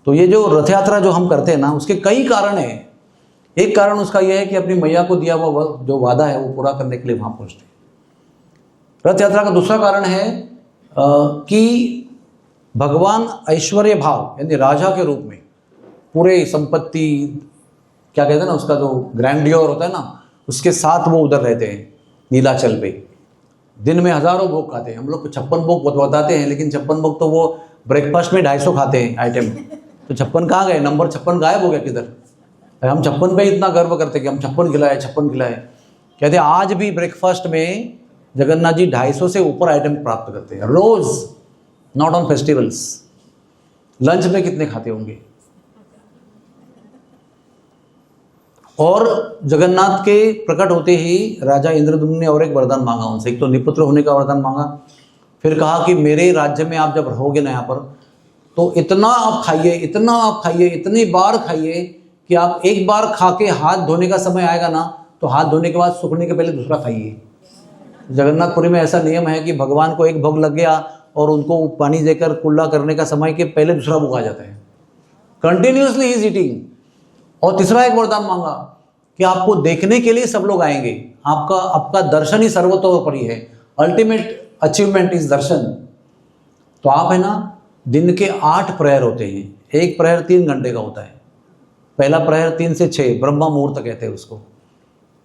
तो ये जो रथ यात्रा जो हम करते हैं ना, उसके कई कारण हैं। एक कारण उसका यह है कि अपनी मैया को दिया हुआ जो वादा है वो पूरा करने के लिए वहाँ पहुँचते हैं। रथ यात्रा का दूसरा कारण है कि भगवान ऐश्वर्य भाव यानी राजा के रूप में पूरे संपत्ति, क्या कहते हैं ना, उसका जो ग्रैंडियोर होता है ना, उसके साथ वो उधर रहते हैं नीलाचल पे। दिन में हजारों भोग खाते हैं। हम लोग 56 भोग बताते हैं, लेकिन 56 भोग तो वो ब्रेकफास्ट में 250 खाते हैं आइटम। तो 56 कहाँ गए? नंबर 56 गायब हो गया किधर? हम 56 पे इतना गर्व करते कि हम 56 खिलाए, 56 खिलाए। कहते आज भी ब्रेकफास्ट में जगन्नाथ जी 250 से ऊपर आइटम प्राप्त करते हैं रोज, नॉट ऑन फेस्टिवल्स। लंच में कितने खाते होंगे? और जगन्नाथ के प्रकट होते ही राजा इंद्रद्युम्न ने और एक वरदान मांगा उनसे। एक तो निपुत्र होने का वरदान मांगा, फिर कहा कि मेरे राज्य में आप जब रहोगे ना यहाँ पर, तो इतना आप खाइए, इतना आप खाइए, इतनी बार खाइए कि आप एक बार खा के हाथ धोने का समय आएगा ना, तो हाथ धोने के बाद सूखने के पहले दूसरा खाइए। जगन्नाथपुरी में ऐसा नियम है कि भगवान को एक भोग लग गया और उनको पानी देकर कुल्ला करने का समय के पहले दूसरा भोग आ जाता है। Continuously is eating. और तीसरा एक वरदान मांगा कि आपको देखने के लिए सब लोग आएंगे, आपका दर्शन ही सर्वतोपरि है। अल्टीमेट अचीवमेंट इज दर्शन। तो आप है ना, दिन के 8 प्रहर होते हैं। एक प्रहर 3 घंटे का होता है। पहला प्रहर 3 से 6 ब्रह्मा मुहूर्त कहते हैं उसको।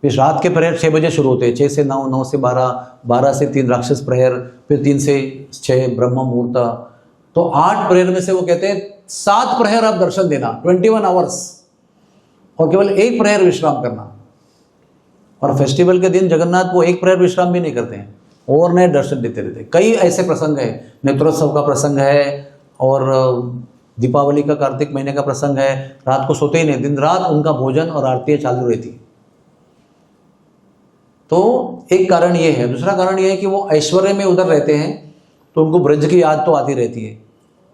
फिर रात के प्रहर 6 बजे शुरू होते हैं, 6 से 9, 9 से 12, 12 से 3 राक्षस प्रहर, फिर 3 से 6 ब्रह्मा मुहूर्त। तो 8 प्रहर में से वो कहते हैं 7 प्रहर आप दर्शन देना, 21 आवर्स, और केवल 1 प्रहर विश्राम करना। और फेस्टिवल के दिन जगन्नाथ वो 1 प्रहर विश्राम भी नहीं करते हैं, ओवरनाइट दर्शन देते रहते हैं। कई ऐसे प्रसंग है, नेत्रोत्सव का प्रसंग है, और दीपावली का कार्तिक महीने का प्रसंग है। रात को सोते ही नहीं, दिन रात उनका भोजन और आरती चालू रहती। तो एक कारण ये है। दूसरा कारण ये है कि वो ऐश्वर्य में उधर रहते हैं, तो उनको ब्रज की याद तो आती रहती है,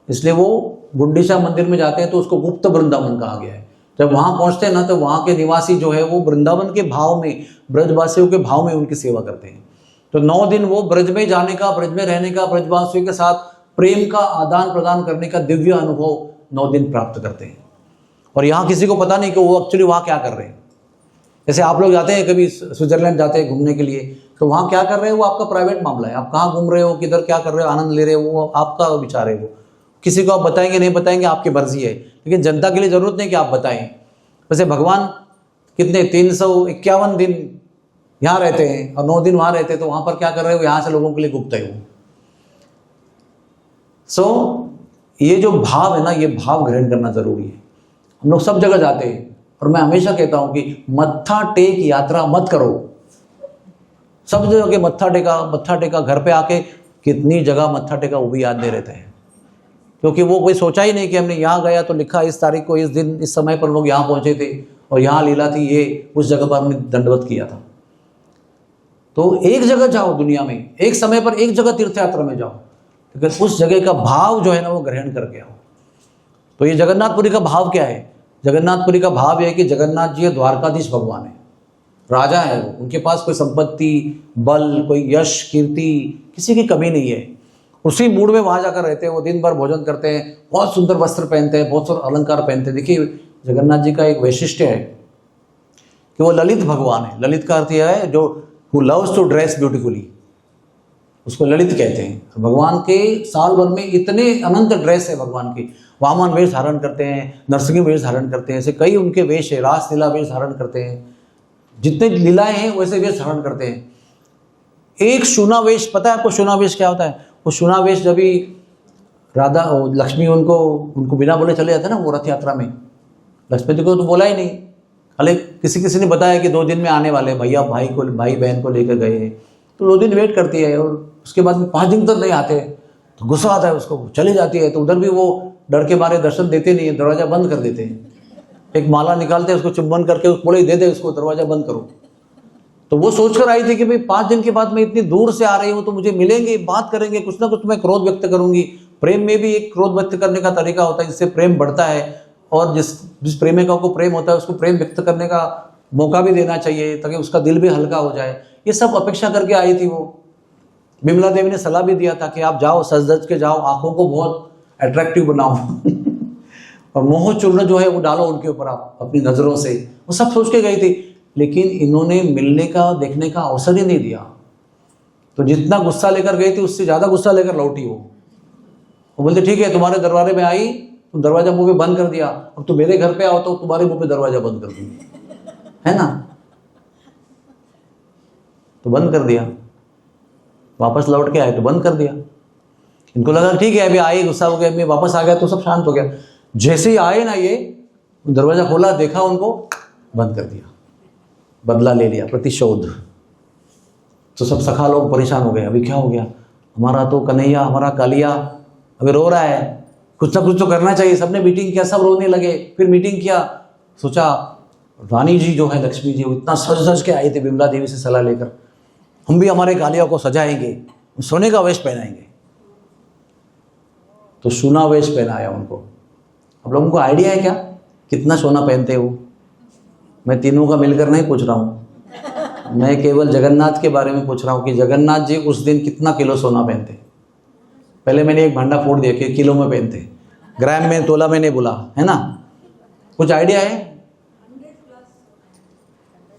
इसलिए वो गुंडीचा मंदिर में जाते हैं तो उसको गुप्त वृंदावन कहा गया है। जब वहाँ पहुँचते हैं ना, तो वहाँ के निवासी जो है वो वृंदावन के भाव में, ब्रजवासियों के भाव में उनकी सेवा करते हैं। तो 9 दिन वो ब्रज में जाने का, ब्रज में रहने का, ब्रजवासियों के साथ प्रेम का आदान प्रदान करने का दिव्य अनुभव 9 दिन प्राप्त करते हैं। और यहाँ किसी को पता नहीं कि वो एक्चुअली वहाँ क्या कर रहे हैं। जैसे आप लोग जाते हैं कभी स्विट्जरलैंड जाते हैं घूमने के लिए, तो वहाँ क्या कर रहे हैं वो आपका प्राइवेट मामला है। आप कहाँ घूम रहे हो, किधर क्या कर रहे हो, आनंद ले रहे हो, वो आपका विचार है। वो किसी को आप बताएंगे नहीं बताएंगे आपकी मर्जी है, लेकिन जनता के लिए जरूरत नहीं कि आप बताएं। वैसे भगवान कितने 351 दिन यहाँ रहते हैं और 9 दिन वहाँ रहते हैं, तो वहाँ पर क्या कर रहे हो, यहाँ से लोगों के लिए गुप्त है वो। ये जो भाव है ना, ये भाव ग्रहण करना जरूरी है। हम लोग सब जगह जाते हैं, और मैं हमेशा कहता हूं कि मत्था टेक यात्रा मत करो। सब जगह के मत्था टेका, घर पे आके कितनी जगह मत्था टेका वो भी याद नहीं रहता है, क्योंकि वो कोई सोचा ही नहीं कि हमने यहाँ गया तो लिखा इस तारीख को, इस दिन, इस समय पर लोग यहाँ पहुंचे थे और यहाँ लीला थी, ये उस जगह पर हमने दंडवत किया था। तो एक जगह जाओ दुनिया में, एक समय पर एक जगह तीर्थ यात्रा में जाओ, लेकिन उस जगह का भाव जो है ना वो ग्रहण करके आओ। तो ये जगन्नाथपुरी का भाव क्या है? जगन्नाथपुरी का भाव यह है कि जगन्नाथ जी द्वारकाधीश भगवान है, राजा है वो। उनके पास कोई संपत्ति, बल, कोई यश, कीर्ति, किसी की कमी नहीं है। उसी मूड में वहाँ जाकर रहते हैं। वो दिन भर भोजन करते हैं, बहुत सुंदर वस्त्र पहनते हैं, बहुत सारे अलंकार पहनते हैं। देखिए जगन्नाथ जी का एक वैशिष्ट्य है कि वो ललित भगवान है। ललित का अर्थ यह है जो who loves to dress beautifully, उसको ललित कहते हैं। भगवान के साल भर में इतने अनंत ड्रेस है भगवान की। वामन वेश धारण करते हैं, नरसिंह वेश धारण करते हैं, ऐसे कई उनके वेश है। रास लीला वेश धारण करते हैं, जितने लीलाएं हैं वैसे वेश धारण करते हैं। एक शुना वेश, पता है आपको शुना वेश क्या होता है? वो शुना वेश जब भी राधा लक्ष्मी उनको बिना बोले चले जाते हैं ना वो रथ यात्रा में, लक्ष्मी जी को तो बोला ही नहीं, खाली किसी ने बताया कि 2 दिन में आने वाले, भैया भाई बहन को लेकर गए हैं, तो 2 दिन वेट करती है और उसके बाद में 5 दिन तक नहीं आते तो गुस्सा आता है उसको, चली जाती है। तो उधर भी वो डर के मारे दर्शन देते नहीं है, दरवाजा बंद कर देते हैं। एक माला निकालते हैं, उसको चुंबन करके बोले दे दे उसको, दरवाजा बंद करो। तो वो सोचकर आई थी कि भाई 5 दिन के बाद मैं इतनी दूर से आ रही हूँ तो मुझे मिलेंगे, बात करेंगे, कुछ ना कुछ मैं क्रोध व्यक्त करूंगी। प्रेम में भी एक क्रोध व्यक्त करने का तरीका होता है जिससे प्रेम बढ़ता है और जिस प्रेमिका को प्रेम होता है उसको प्रेम व्यक्त करने का मौका भी देना चाहिए ताकि उसका दिल भी हल्का हो जाए। ये सब अपेक्षा करके आई थी वो। बिमला देवी ने सलाह भी दिया था कि आप जाओ, सज धज के जाओ, आंखों को बहुत अट्रैक्टिव बनाओ और मोह चूर्ण जो है वो डालो उनके ऊपर आप अपनी नजरों से। वो सब सोच के गई थी, लेकिन इन्होंने मिलने का देखने का अवसर ही नहीं दिया। तो जितना गुस्सा लेकर गई थी उससे ज्यादा गुस्सा लेकर लौटी वो बोलते ठीक है, तुम्हारे दरबारे में आई, तुम दरवाजा मुंह पे बंद कर दिया, अब तुम मेरे घर पे आओ तो तुम्हारे मुंह पे दरवाजा बंद कर दूंगी, है ना। तो बंद कर दिया, वापस लौट के आए तो बंद कर दिया। इनको लगा ठीक है अभी आई, गुस्सा हो गया, अभी वापस आ गया तो सब शांत हो गया। जैसे ही आए ना ये, दरवाजा खोला, देखा उनको, बंद कर दिया, बदला ले लिया, प्रतिशोध। तो सब सखा लोग परेशान हो गए, अभी क्या हो गया, हमारा तो कन्हैया, हमारा कालिया अभी रो रहा है, कुछ ना कुछ तो करना चाहिए। सबने मीटिंग किया, सब रोने लगे। फिर मीटिंग किया, सोचा रानी जी जो है लक्ष्मी जी, वो इतना सज सज के आई थी बिमला देवी से सलाह लेकर, हम भी हमारे कालिया को सजाएंगे, सोने का वेश पहनाएंगे। तो सोना वेश पहनाया उनको। आप लोगों को आइडिया है क्या कितना सोना पहनते हो? मैं तीनों का मिलकर नहीं पूछ रहा हूँ, मैं केवल जगन्नाथ के बारे में पूछ रहा हूँ कि जगन्नाथ जी उस दिन कितना किलो सोना पहनते। पहले मैंने एक भांडा फोड़ दिया कि किलो में पहनते, ग्राम में, तोला में नहीं बोला, है ना। कुछ आइडिया है?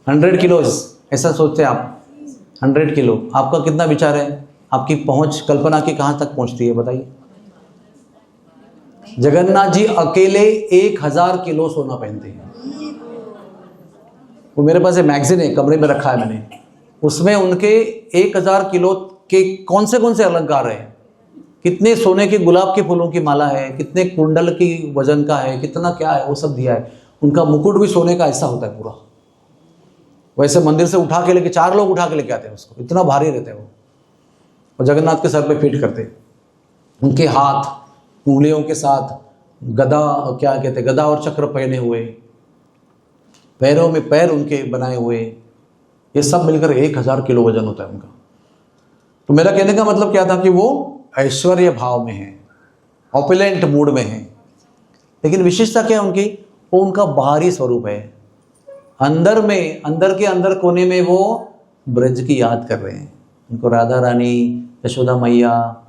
100 किलोज ऐसा सोचते हैं आप? 100 किलो। आपका कितना विचार है? आपकी पहुंच कल्पना की कहां तक पहुंचती है बताइए? जगन्नाथ जी अकेले 1000 किलो सोना पहनते हैं। वो मेरे पास एक मैगजीन है, कमरे में रखा है मैंने, उसमें उनके 1000 किलो के कौन से अलंकार है, कितने सोने के गुलाब के फूलों की माला है, कितने कुंडल की वजन का है, कितना क्या है, वो सब दिया है। उनका मुकुट भी सोने का ऐसा होता है पूरा, वैसे मंदिर से उठा के लेके 4 लोग उठा के लेके आते हैं उसको, इतना भारी रहते हैं वो। और जगन्नाथ के सर पे फिट करते। उनके हाथ उंगलियों के साथ गदा, क्या कहते हैं, गदा और चक्र पहने हुए, पैरों में पैर उनके बनाए हुए, ये सब मिलकर 1000 किलो वजन होता है उनका। तो मेरा कहने का मतलब क्या था कि वो ऐश्वर्य भाव में है, ऑपुलेंट मूड में है। लेकिन विशेषता क्या है उनकी? वो उनका बाहरी स्वरूप है। अंदर में, अंदर के अंदर कोने में वो ब्रज की याद कर रहे हैं। उनको राधा रानी, यशोदा मैया,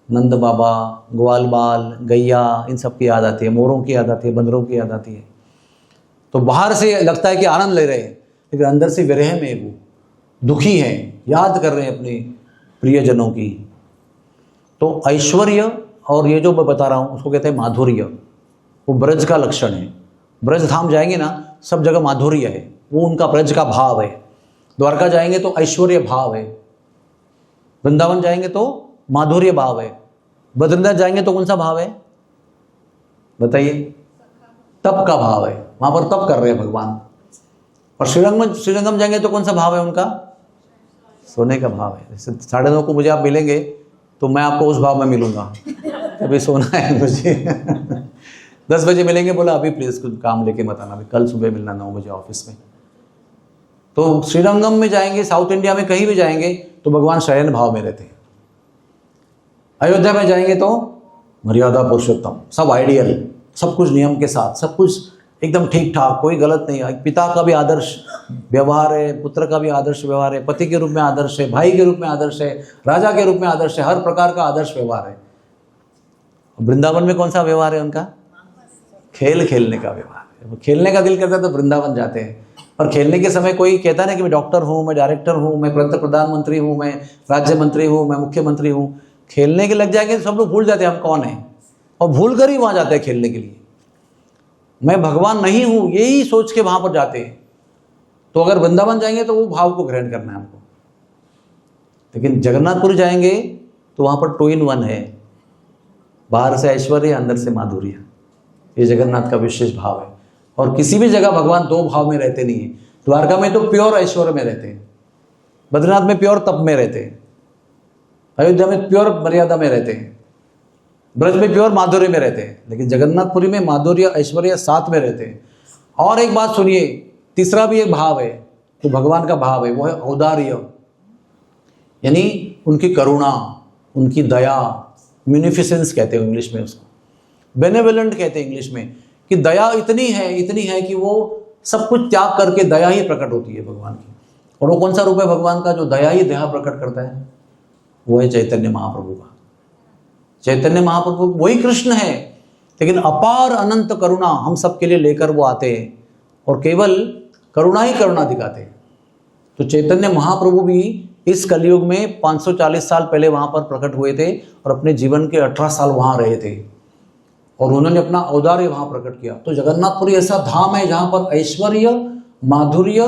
नंद बाबा, ग्वाल बाल, गैया, इन सब की याद आती है, मोरों की याद आती है, बंदरों की याद आती है। तो बाहर से लगता है कि आनंद ले रहे हैं, लेकिन अंदर से विरह में वो दुखी हैं, याद कर रहे हैं अपने प्रियजनों की। तो ऐश्वर्य और ये जो मैं बता रहा हूँ उसको कहते हैं माधुर्य। वो ब्रज का लक्षण है। ब्रज धाम जाएंगे ना, सब जगह माधुर्य है, वो उनका ब्रज का भाव है। द्वारका जाएंगे तो ऐश्वर्य भाव है, वृंदावन जाएंगे तो माधुर्य भाव है, बद्रीनाथ जाएंगे तो कौन सा भाव है बताइए? तप का भाव है, वहां पर तप कर रहे हैं भगवान। और श्रीरंगम जाएंगे तो कौन सा भाव है उनका? सोने का भाव है। जैसे 9:30 को मुझे आप मिलेंगे तो मैं आपको उस भाव में मिलूंगा, अभी सोना है मुझे 10 बजे मिलेंगे, बोला अभी प्लीज कुछ काम लेके मत आना, अभी कल सुबह मिलना 9 बजे ऑफिस में। तो श्रीरंगम में जाएंगे, साउथ इंडिया में कहीं भी जाएंगे तो भगवान शयन भाव में रहते हैं। अयोध्या में जाएंगे तो मर्यादा पुरुषोत्तम, सब आइडियल, सब कुछ नियम के साथ, सब कुछ एकदम ठीक ठाक, कोई गलत नहीं है। पिता का भी आदर्श व्यवहार है, पुत्र का भी आदर्श व्यवहार है, पति के रूप में आदर्श है, भाई के रूप में आदर्श है, राजा के रूप में आदर्श है, हर प्रकार का आदर्श व्यवहार है। वृंदावन में कौन सा व्यवहार है उनका? खेल खेलने का व्यवहार है। वो खेलने का दिल करता है तो वृंदावन जाते हैं। और खेलने के समय कोई कहता नहीं कि मैं डॉक्टर हूँ, मैं डायरेक्टर हूँ, मैं प्रधानमंत्री हूँ, मैं राज्य मंत्री हूँ, मैं मुख्यमंत्री हूँ। खेलने के लग जाएंगे तो सब लोग भूल जाते हैं हम कौन है, और भूल कर ही वहाँ जाते हैं खेलने के लिए। मैं भगवान नहीं हूँ यही सोच के वहाँ पर जाते हैं। तो अगर वृंदावन जाएंगे तो वो भाव को ग्रहण करना है हमको। लेकिन जगन्नाथपुरी जाएंगे तो वहाँ पर 2 in 1 है, बाहर से ऐश्वर्य, अंदर से माधुर्य। ये जगन्नाथ का विशेष भाव है। और किसी भी जगह भगवान 2 भाव में रहते नहीं है। द्वारका में तो प्योर ऐश्वर्य में रहते हैं, बद्रीनाथ में प्योर तप में रहते हैं, अयोध्या में प्योर मर्यादा में रहते हैं, ब्रज में प्योर माधुर्य में रहते हैं। लेकिन जगन्नाथपुरी में माधुर्य ऐश्वर्य साथ में रहते हैं। और एक बात सुनिए, तीसरा भी एक भाव है तो भगवान का भाव है, वो है औदार्य, यानी उनकी करुणा, उनकी दया, म्यूनिफिसेंस कहते हैं इंग्लिश में उसको, बेनेवोलेंट कहते हैं इंग्लिश में, कि दया इतनी है कि वो सब कुछ त्याग करके दया ही प्रकट होती है भगवान की। और वो कौन सा रूप है भगवान का जो दया ही दया प्रकट करता है? वो है चैतन्य महाप्रभु का। चैतन्य महाप्रभु वही कृष्ण है, लेकिन अपार अनंत करुणा हम सबके लिए लेकर वो आते हैं और केवल करुणा ही करुणा दिखाते हैं। तो चैतन्य महाप्रभु भी इस कलयुग में 540 साल पहले वहाँ पर प्रकट हुए थे और अपने जीवन के 18 साल वहाँ रहे थे और उन्होंने अपना औदार्य वहाँ प्रकट किया। तो जगन्नाथपुरी ऐसा धाम है जहाँ पर ऐश्वर्य, माधुर्य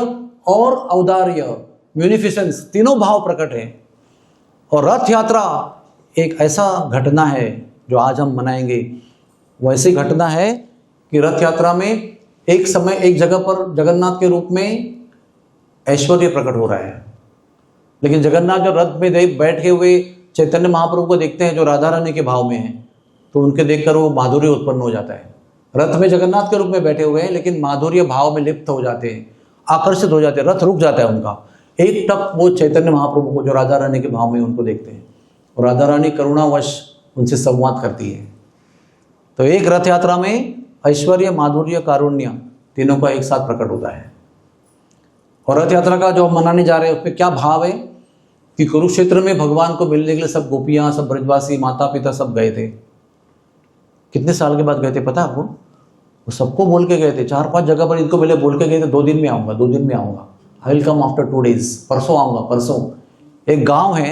और औदार्य, म्यूनिफिसेंस, तीनों भाव प्रकट हैं। और रथ यात्रा एक ऐसा घटना है जो आज हम मनाएंगे। वो ऐसी घटना है कि रथ यात्रा में एक समय एक जगह पर जगन्नाथ के रूप में ऐश्वर्य प्रकट हो रहा है, लेकिन जगन्नाथ जो रथ में बैठे हुए चैतन्य महाप्रभु को देखते हैं जो राधा रानी के भाव में हैं, तो उनके देखकर वो माधुर्य उत्पन्न हो जाता है। रथ में जगन्नाथ के रूप में बैठे हुए हैं लेकिन माधुर्य भाव में लिप्त हो जाते हैं, आकर्षित हो जाते हैं, रथ रुक जाता है उनका। एक टक वो चैतन्य महाप्रभु को जो राधा रानी के भाव में उनको देखते हैं और राधा रानी करुणावश उनसे संवाद करती है। तो एक रथ यात्रा में ऐश्वर्य, माधुर्य, कारुण्य तीनों का एक साथ प्रकट होता है। और रथ यात्रा का जो हम मनाने जा रहे हैं उसमें क्या भाव है कि कुरुक्षेत्र में भगवान को मिलने के लिए सब गोपियाँ, सब ब्रजवासी, माता पिता सब गए थे। कितने साल के बाद गए थे पता आपको? वो सबको बोल के गए थे, 4-5 जगह पर इनको पहले बोल के गए थे 2 दिन में आऊँगा, 2 दिन में आऊँगा, I will come after 2 days, परसों आऊँगा, परसों। एक गांव है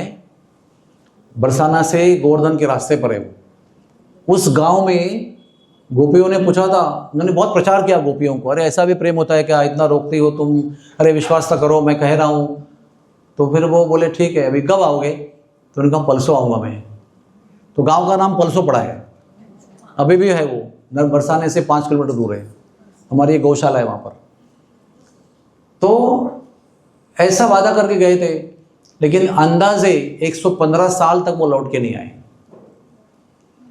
बरसाना से गोवर्धन के रास्ते पर है वो। उस गांव में गोपियों ने पूछा था, उन्होंने बहुत प्रचार किया गोपियों को, अरे ऐसा भी प्रेम होता है क्या, इतना रोकती हो तुम, अरे विश्वास तो करो, मैं कह रहा हूँ। तो फिर वो बोले ठीक है, अभी कब आओगे? तो उनका परसों आऊँगा मैं। तो गांव का नाम परसों पड़ा है, अभी भी है वो, बरसाने से 5 किलोमीटर दूर है, हमारी एक गौशाला है वहाँ पर। तो ऐसा वादा करके गए थे, लेकिन अंदाजे 115 साल तक वो लौट के नहीं आए।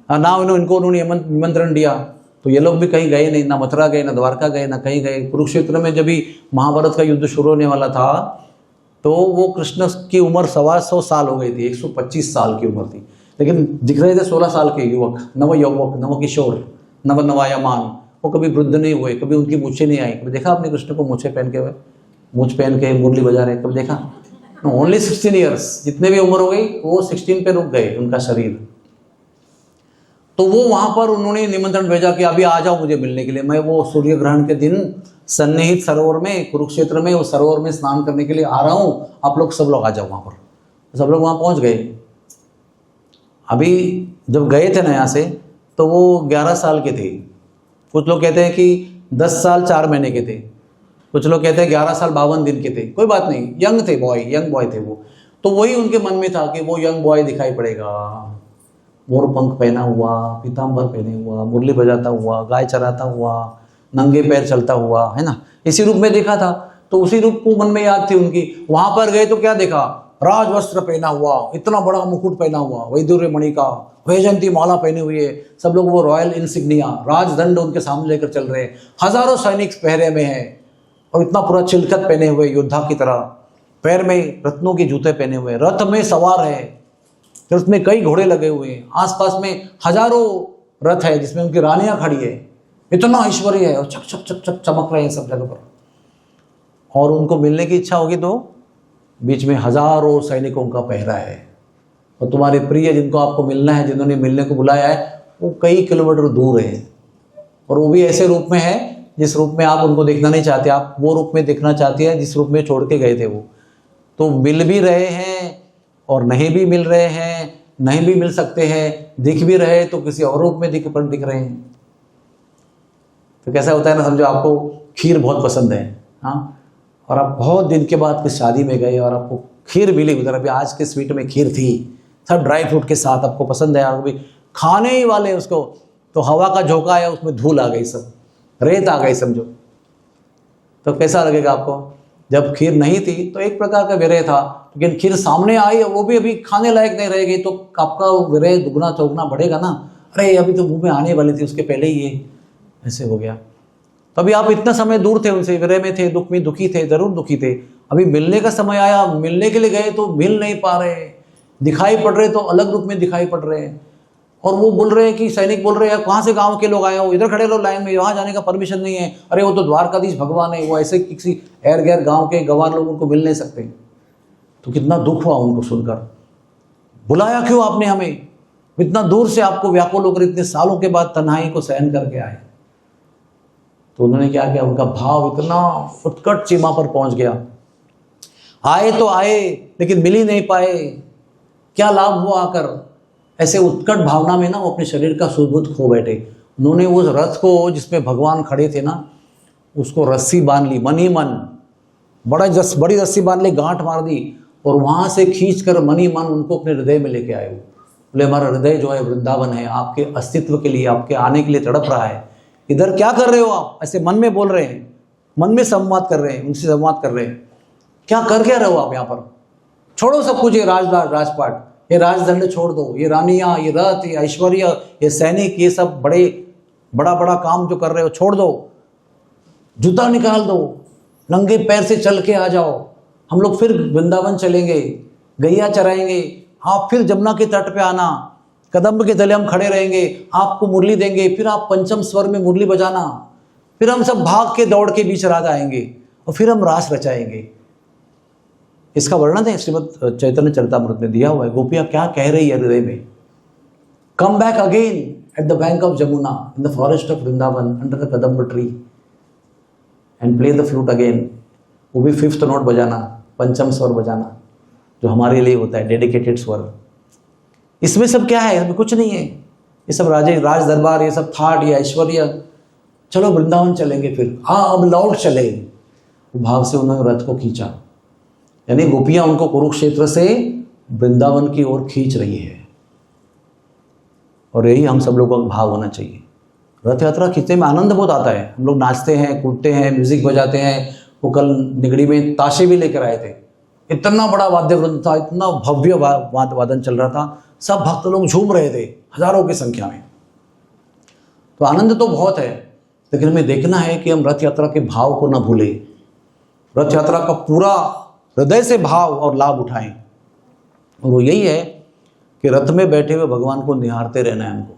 ना उन्होंने निमंत्रण दिया, तो ये लोग भी कहीं गए नहीं, ना मथुरा गए, ना द्वारका गए, ना कहीं गए। कुरुक्षेत्र में जब भी महाभारत का युद्ध शुरू होने वाला था तो वो कृष्ण की उम्र 125 साल हो गई थी, 125 साल की उम्र थी, लेकिन दिख रहे थे 16 साल के युवक, नव युवक, नव किशोर, नव नवायमान। वो कभी वृद्ध नहीं हुए, कभी उनकी मूछें नहीं आई। कभी देखा आपने कृष्ण को मूछें पहन के हुए, मूछ पहन के मुरली बजा रहे, कभी देखा? ओनली 16 ईयर्स, जितने भी उम्र हो गई वो 16 पे रुक गए उनका शरीर। तो वो वहाँ पर उन्होंने निमंत्रण भेजा कि अभी आ जाओ मुझे मिलने के लिए, मैं वो सूर्य ग्रहण के दिन सन्निहित सरोवर में, कुरुक्षेत्र में, उस सरोवर में स्नान करने के लिए आ रहा हूँ, आप लोग सब लोग आ जाओ वहाँ पर। सब लोग वहाँ पहुँच गए। अभी जब गए थे ना यहाँ से, तो वो 11 साल के थे। कुछ लोग कहते हैं कि 10 साल 4 महीने के थे, कुछ लोग कहते हैं 11 साल 52 दिन के थे। कोई बात नहीं, यंग थे, यंग बॉय थे वो। तो वही उनके मन में था कि वो यंग बॉय दिखाई पड़ेगा, मोर पंख पहना हुआ, पीताम्बर पहने हुआ, मुरली बजाता हुआ, गाय चराता हुआ, नंगे पैर चलता हुआ, है ना, इसी रूप में देखा था। तो उसी रूप को मन में याद थी उनकी। वहां पर गए तो क्या देखा? राज वस्त्र पहना हुआ, इतना बड़ा मुकुट पहना हुआ, वैदुर्य मणि का, वैजयंती माला पहने हुए, सब लोग वो रॉयल इंसिग्निया, राजदंड उनके सामने लेकर चल रहे हैं, हजारों सैनिक पहरे में हैं और इतना पूरा चिलखत पहने हुए योद्धा की तरह, पैर में रत्नों के जूते पहने हुए, रथ में सवार है, रथ में कई घोड़े लगे हुए हैं, आसपास में हजारों रथ है जिसमें उनकी रानियां खड़ी है, इतना ऐश्वर्य है और चक चक चक चक चमक रहे हैं सब जगह पर। और उनको मिलने की इच्छा होगी तो बीच में हजारों सैनिकों का पहरा है, और तुम्हारे प्रिय जिनको आपको मिलना है, जिन्होंने मिलने को बुलाया है, वो कई किलोमीटर दूर है, और वो भी ऐसे रूप में है जिस रूप में आप उनको देखना नहीं चाहते, आप वो रूप में देखना चाहते हैं जिस रूप में छोड़ के गए थे वो। तो मिल भी रहे हैं और नहीं भी मिल रहे हैं, नहीं भी मिल सकते हैं, दिख भी रहे तो किसी और रूप में दिख रहे हैं। तो कैसा होता है ना, समझो आपको खीर बहुत पसंद है, हाँ, और आप बहुत दिन के बाद किस शादी में गए और आपको खीर मिली उधर, अभी आज के स्वीट में खीर थी, सब ड्राई फ्रूट के साथ, आपको पसंद है, आपको भी खाने ही वाले उसको, तो हवा का झोंका आया, उसमें धूल आ गई, सब रेत आ गई समझो, तो कैसा लगेगा आपको? जब खीर नहीं थी तो एक प्रकार का विरह था, लेकिन खीर सामने आई, वो भी अभी खाने लायक नहीं रह गई, तो आपका विरह दुगना चौगना बढ़ेगा ना। अरे अभी तो मुंह में आने वाली थी, उसके पहले ही ये ऐसे हो गया। तो अभी आप इतना समय दूर थे उनसे, विरह में थे, दुख में दुखी थे, जरूर दुखी थे। अभी मिलने का समय आया, मिलने के लिए गए तो मिल नहीं पा रहे, दिखाई पड़ रहे तो अलग रूप में दिखाई पड़ रहे हैं। और वो बोल रहे हैं कि सैनिक बोल रहे हैं कहाँ से गांव के लोग आए हो, इधर खड़े रहो लाइन में, वहाँ जाने का परमिशन नहीं है, अरे वो तो द्वारकाधीश भगवान है, वो ऐसे किसी एर गैर गाँव के गंवार लोगों को मिल नहीं सकते। तो कितना दुख हुआ उनको सुनकर, बुलाया क्यों आपने हमें, इतना दूर से आपको व्याकुल होकर इतने सालों के बाद तन्हाई को सहन करके आए। तो उन्होंने क्या किया, उनका भाव इतना उत्कट सीमा पर पहुंच गया, आए तो आए लेकिन मिल ही नहीं पाए, क्या लाभ हुआ आकर। ऐसे उत्कट भावना में ना वो अपने शरीर का सुध खो बैठे। उन्होंने उस रथ को जिसमें भगवान खड़े थे ना, उसको रस्सी बांध ली, मन ही मन बड़ी रस्सी बांध ली, गांठ मार दी, और वहां से खींच कर मन ही मन उनको अपने हृदय में लेके आए। बोले हमारा हृदय जो है वृंदावन है, आपके अस्तित्व के लिए, आपके आने के लिए तड़प रहा है, इधर क्या कर रहे हो आप, ऐसे मन में बोल रहे हैं, मन में संवाद कर रहे हैं, उनसे संवाद कर रहे हैं, क्या कर क्या रहे हो आप यहाँ पर, छोड़ो सब कुछ, ये राजपाट, ये राजदंड छोड़ दो, ये रानियां, ये रथ, ये ऐश्वर्य, ये सैनिक, ये सब बड़ा काम जो कर रहे हो छोड़ दो, जूता निकाल दो, नंगे पैर से चल के आ जाओ, हम लोग फिर वृंदावन चलेंगे, गैया चराएंगे, आप फिर जमुना के तट पे आना, कदम्ब के तले हम खड़े रहेंगे, आपको मुरली देंगे, फिर आप पंचम स्वर में मुरली बजाना, फिर हम सब भाग के दौड़ के बीच रात आएंगे और फिर हम रास रचाएंगे। इसका वर्णन है श्रीमद् चैतन्य चरितामृत में दिया हुआ है। गोपियाँ क्या कह रही है हृदय में, come back again at the bank of Jamuna in the forest of Vrindavan under the kadamba tree and play the flute again. वो भी 5th नोट बजाना, पंचम स्वर बजाना, जो हमारे लिए होता है डेडिकेटेड स्वर। इसमें सब क्या है, इसमें कुछ नहीं है, ये सब राज दरबार, ये सब थाट, ये ऐश्वर्य, चलो वृंदावन चलेंगे फिर, हाँ अब लौट चले। भाव से उन्होंने रथ को खींचा, यानी गोपियां उनको कुरुक्षेत्र से वृंदावन की ओर खींच रही है। और यही हम सब लोगों का भाव होना चाहिए। रथ यात्रा खींचने में आनंद बहुत आता है, हम लोग नाचते हैं, कूदते हैं, म्यूजिक बजाते हैं। वो कल निगड़ी में ताशे भी लेकर आए थे, इतना बड़ा वाद्य वृंद था, इतना भव्य वादन चल रहा था, सब भक्त लोग झूम रहे थे हजारों की संख्या में। तो आनंद तो बहुत है, लेकिन हमें देखना है कि हम रथ यात्रा के भाव को ना भूलें, रथ यात्रा का पूरा हृदय से भाव और लाभ उठाएं। और वो यही है कि रथ में बैठे हुए भगवान को निहारते रहना है हमको,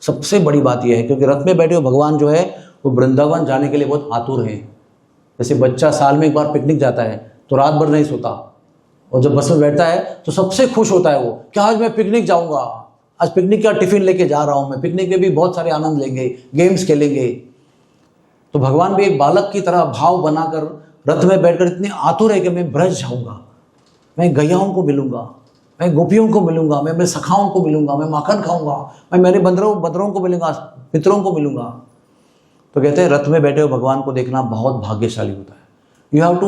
सबसे बड़ी बात यह है। क्योंकि रथ में बैठे हुए भगवान जो है वो वृंदावन जाने के लिए बहुत आतुर है। जैसे बच्चा साल में एक बार पिकनिक जाता है तो रात भर नहीं सोता, और जब बस में बैठता है तो सबसे खुश होता है वो कि आज मैं पिकनिक जाऊंगा, आज पिकनिक का टिफिन लेके जा रहा हूं मैं, पिकनिक में भी बहुत सारे आनंद लेंगे, गेम्स खेलेंगे। तो भगवान भी एक बालक की तरह भाव बनाकर रथ में बैठकर इतने आतुर है कि मैं ब्रज जाऊंगा, मैं गैयाओं को मिलूंगा, मैं गोपियों को मिलूंगा, मैं अपने सखाओं को मिलूंगा, मैं माखन खाऊंगा, मैं मेरे बंदरों को मिलूंगा, मित्रों को मिलूंगा। तो कहते हैं रथ में बैठे हुए भगवान को देखना बहुत भाग्यशाली होता है। यू हैव टू,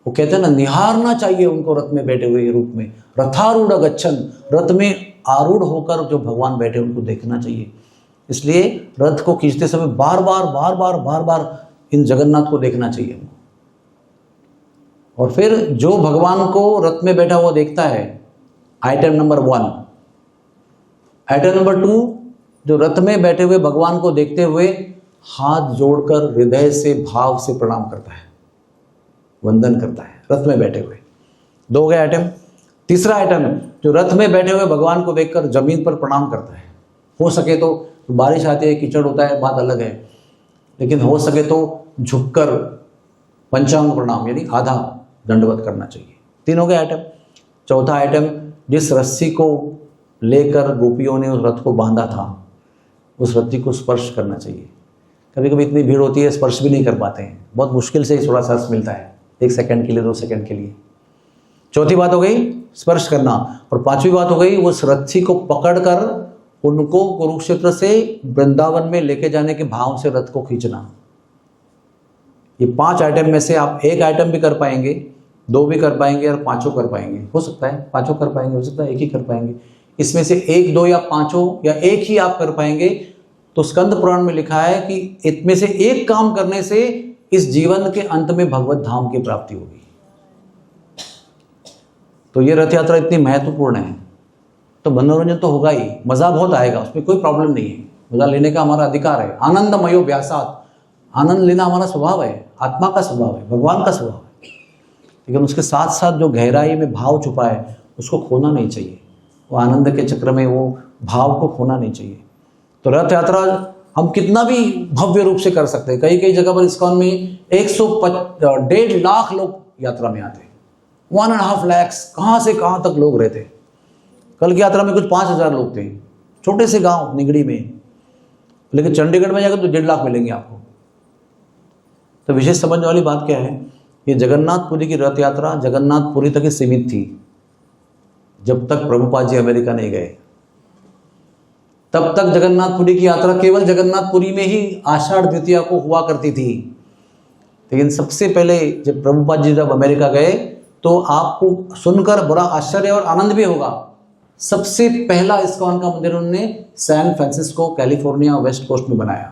वो कहते हैं ना, निहारना चाहिए उनको रथ में बैठे हुए रूप में। रथारूढ़ गच्छन, रथ में आरूढ़ होकर जो भगवान बैठे उनको देखना चाहिए। इसलिए रथ को खींचते समय बार बार इन जगन्नाथ को देखना चाहिए हमको। और फिर जो भगवान को रथ में बैठा हुआ देखता है, आइटम नंबर 1। आइटम नंबर 2, जो रथ में बैठे हुए भगवान को देखते हुए हाथ जोड़कर हृदय से भाव से प्रणाम करता है, वंदन करता है रथ में बैठे हुए। 2 हो गए आइटम। तीसरा आइटम, जो रथ में बैठे हुए भगवान को देखकर जमीन पर प्रणाम करता है। हो सके तो, बारिश आती है, कीचड़ होता है, बात अलग है, लेकिन हो सके तो झुककर पंचांग प्रणाम यानी आधा दंडवत करना चाहिए। 3 हो गए आइटम। चौथा आइटम, जिस रस्सी को लेकर गोपियों ने उस रथ को बांधा था, उस रस्सी को स्पर्श करना चाहिए। कभी कभी इतनी भीड़ होती है स्पर्श भी नहीं कर पाते हैं, बहुत मुश्किल से थोड़ा सा मिलता है, 1 सेकंड के लिए, 2 सेकंड के लिए। चौथी बात हो गई स्पर्श करना। और 5वीं बात हो गई उस रस्सी को पकड़कर उनको कुरुक्षेत्र से वृंदावन में लेके जाने के भाव से रथ को खींचना। ये 5 आइटम में से आप 1 आइटम भी कर पाएंगे, 2 भी कर पाएंगे और 5 कर पाएंगे। हो सकता है 5 कर पाएंगे, हो सकता है 1 ही कर पाएंगे। इसमें से 1, 2 या 5 या 1 ही आप कर पाएंगे। तो स्कंद पुराण में लिखा है कि इनमें से 1 काम करने से इस जीवन के अंत में भगवत धाम की प्राप्ति होगी। तो ये रथ यात्रा इतनी महत्वपूर्ण है। तो मनोरंजन तो होगा ही, मजा बहुत आएगा, उसमें कोई प्रॉब्लम नहीं है, मजा लेने का हमारा अधिकार है। आनंदमयो व्यासात, आनंद लेना हमारा स्वभाव है, आत्मा का स्वभाव है, भगवान का स्वभाव है। लेकिन उसके साथ साथ जो गहराई में भाव छुपा है उसको खोना नहीं चाहिए। वो आनंद के चक्र में वो डेढ़ को खोना नहीं चाहिए। तो रथ यात्रा हम कितना भी भव्य रूप से कर सकते हैं। कई कई जगह पर इस्कॉन में 1.5 लाख लोग यात्रा में आते हैं, 1.5 लाख, कहाँ से कहाँ तक लोग रहते। कल की यात्रा में कुछ 5,000 लोग थे, छोटे से गांव निगड़ी में, लेकिन चंडीगढ़ में जाकर तो 1.5 लाख मिलेंगे आपको। तो विशेष समझने वाली बात क्या है, ये जगन्नाथपुरी की रथ यात्रा जगन्नाथपुरी तक ही सीमित थी। जब तक प्रभुपाद जी अमेरिका नहीं गए तब तक जगन्नाथपुरी की यात्रा केवल जगन्नाथपुरी में ही आषाढ़ द्वितीया को हुआ करती थी। लेकिन सबसे पहले जब प्रभुपाद जी जब अमेरिका गए तो आपको सुनकर बड़ा आश्चर्य और आनंद भी होगा, सबसे पहला इस्कॉन का मंदिर उन्होंने San Francisco California west coast में बनाया।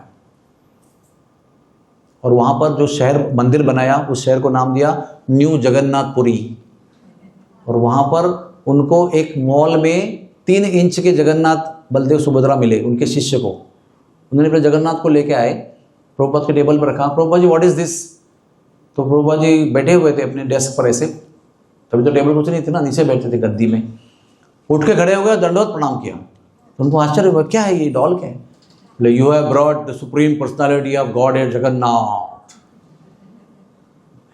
और वहां पर जो शहर मंदिर बनाया उस शहर को नाम दिया न्यू जगन्नाथपुरी। और वहां पर उनको एक मॉल में 3 इंच के जगन्नाथ बलदेव सुभद्रा मिले उनके शिष्य को। उन्होंने फिर जगन्नाथ को लेके आए, प्रभुपाद के टेबल पर रखा। Prabhupada ji what is this? तो प्रभुपाद जी बैठे हुए थे अपने डेस्क पर ऐसे, तभी तो टेबल कुछ नहीं थी ना, नीचे बैठे थे गद्दी में। उठ के खड़े हो गए, दंडवत प्रणाम किया। तो उनको आश्चर्य हुआ, क्या है ये डॉल क्या है? You have brought the supreme personality of God at Jagannath,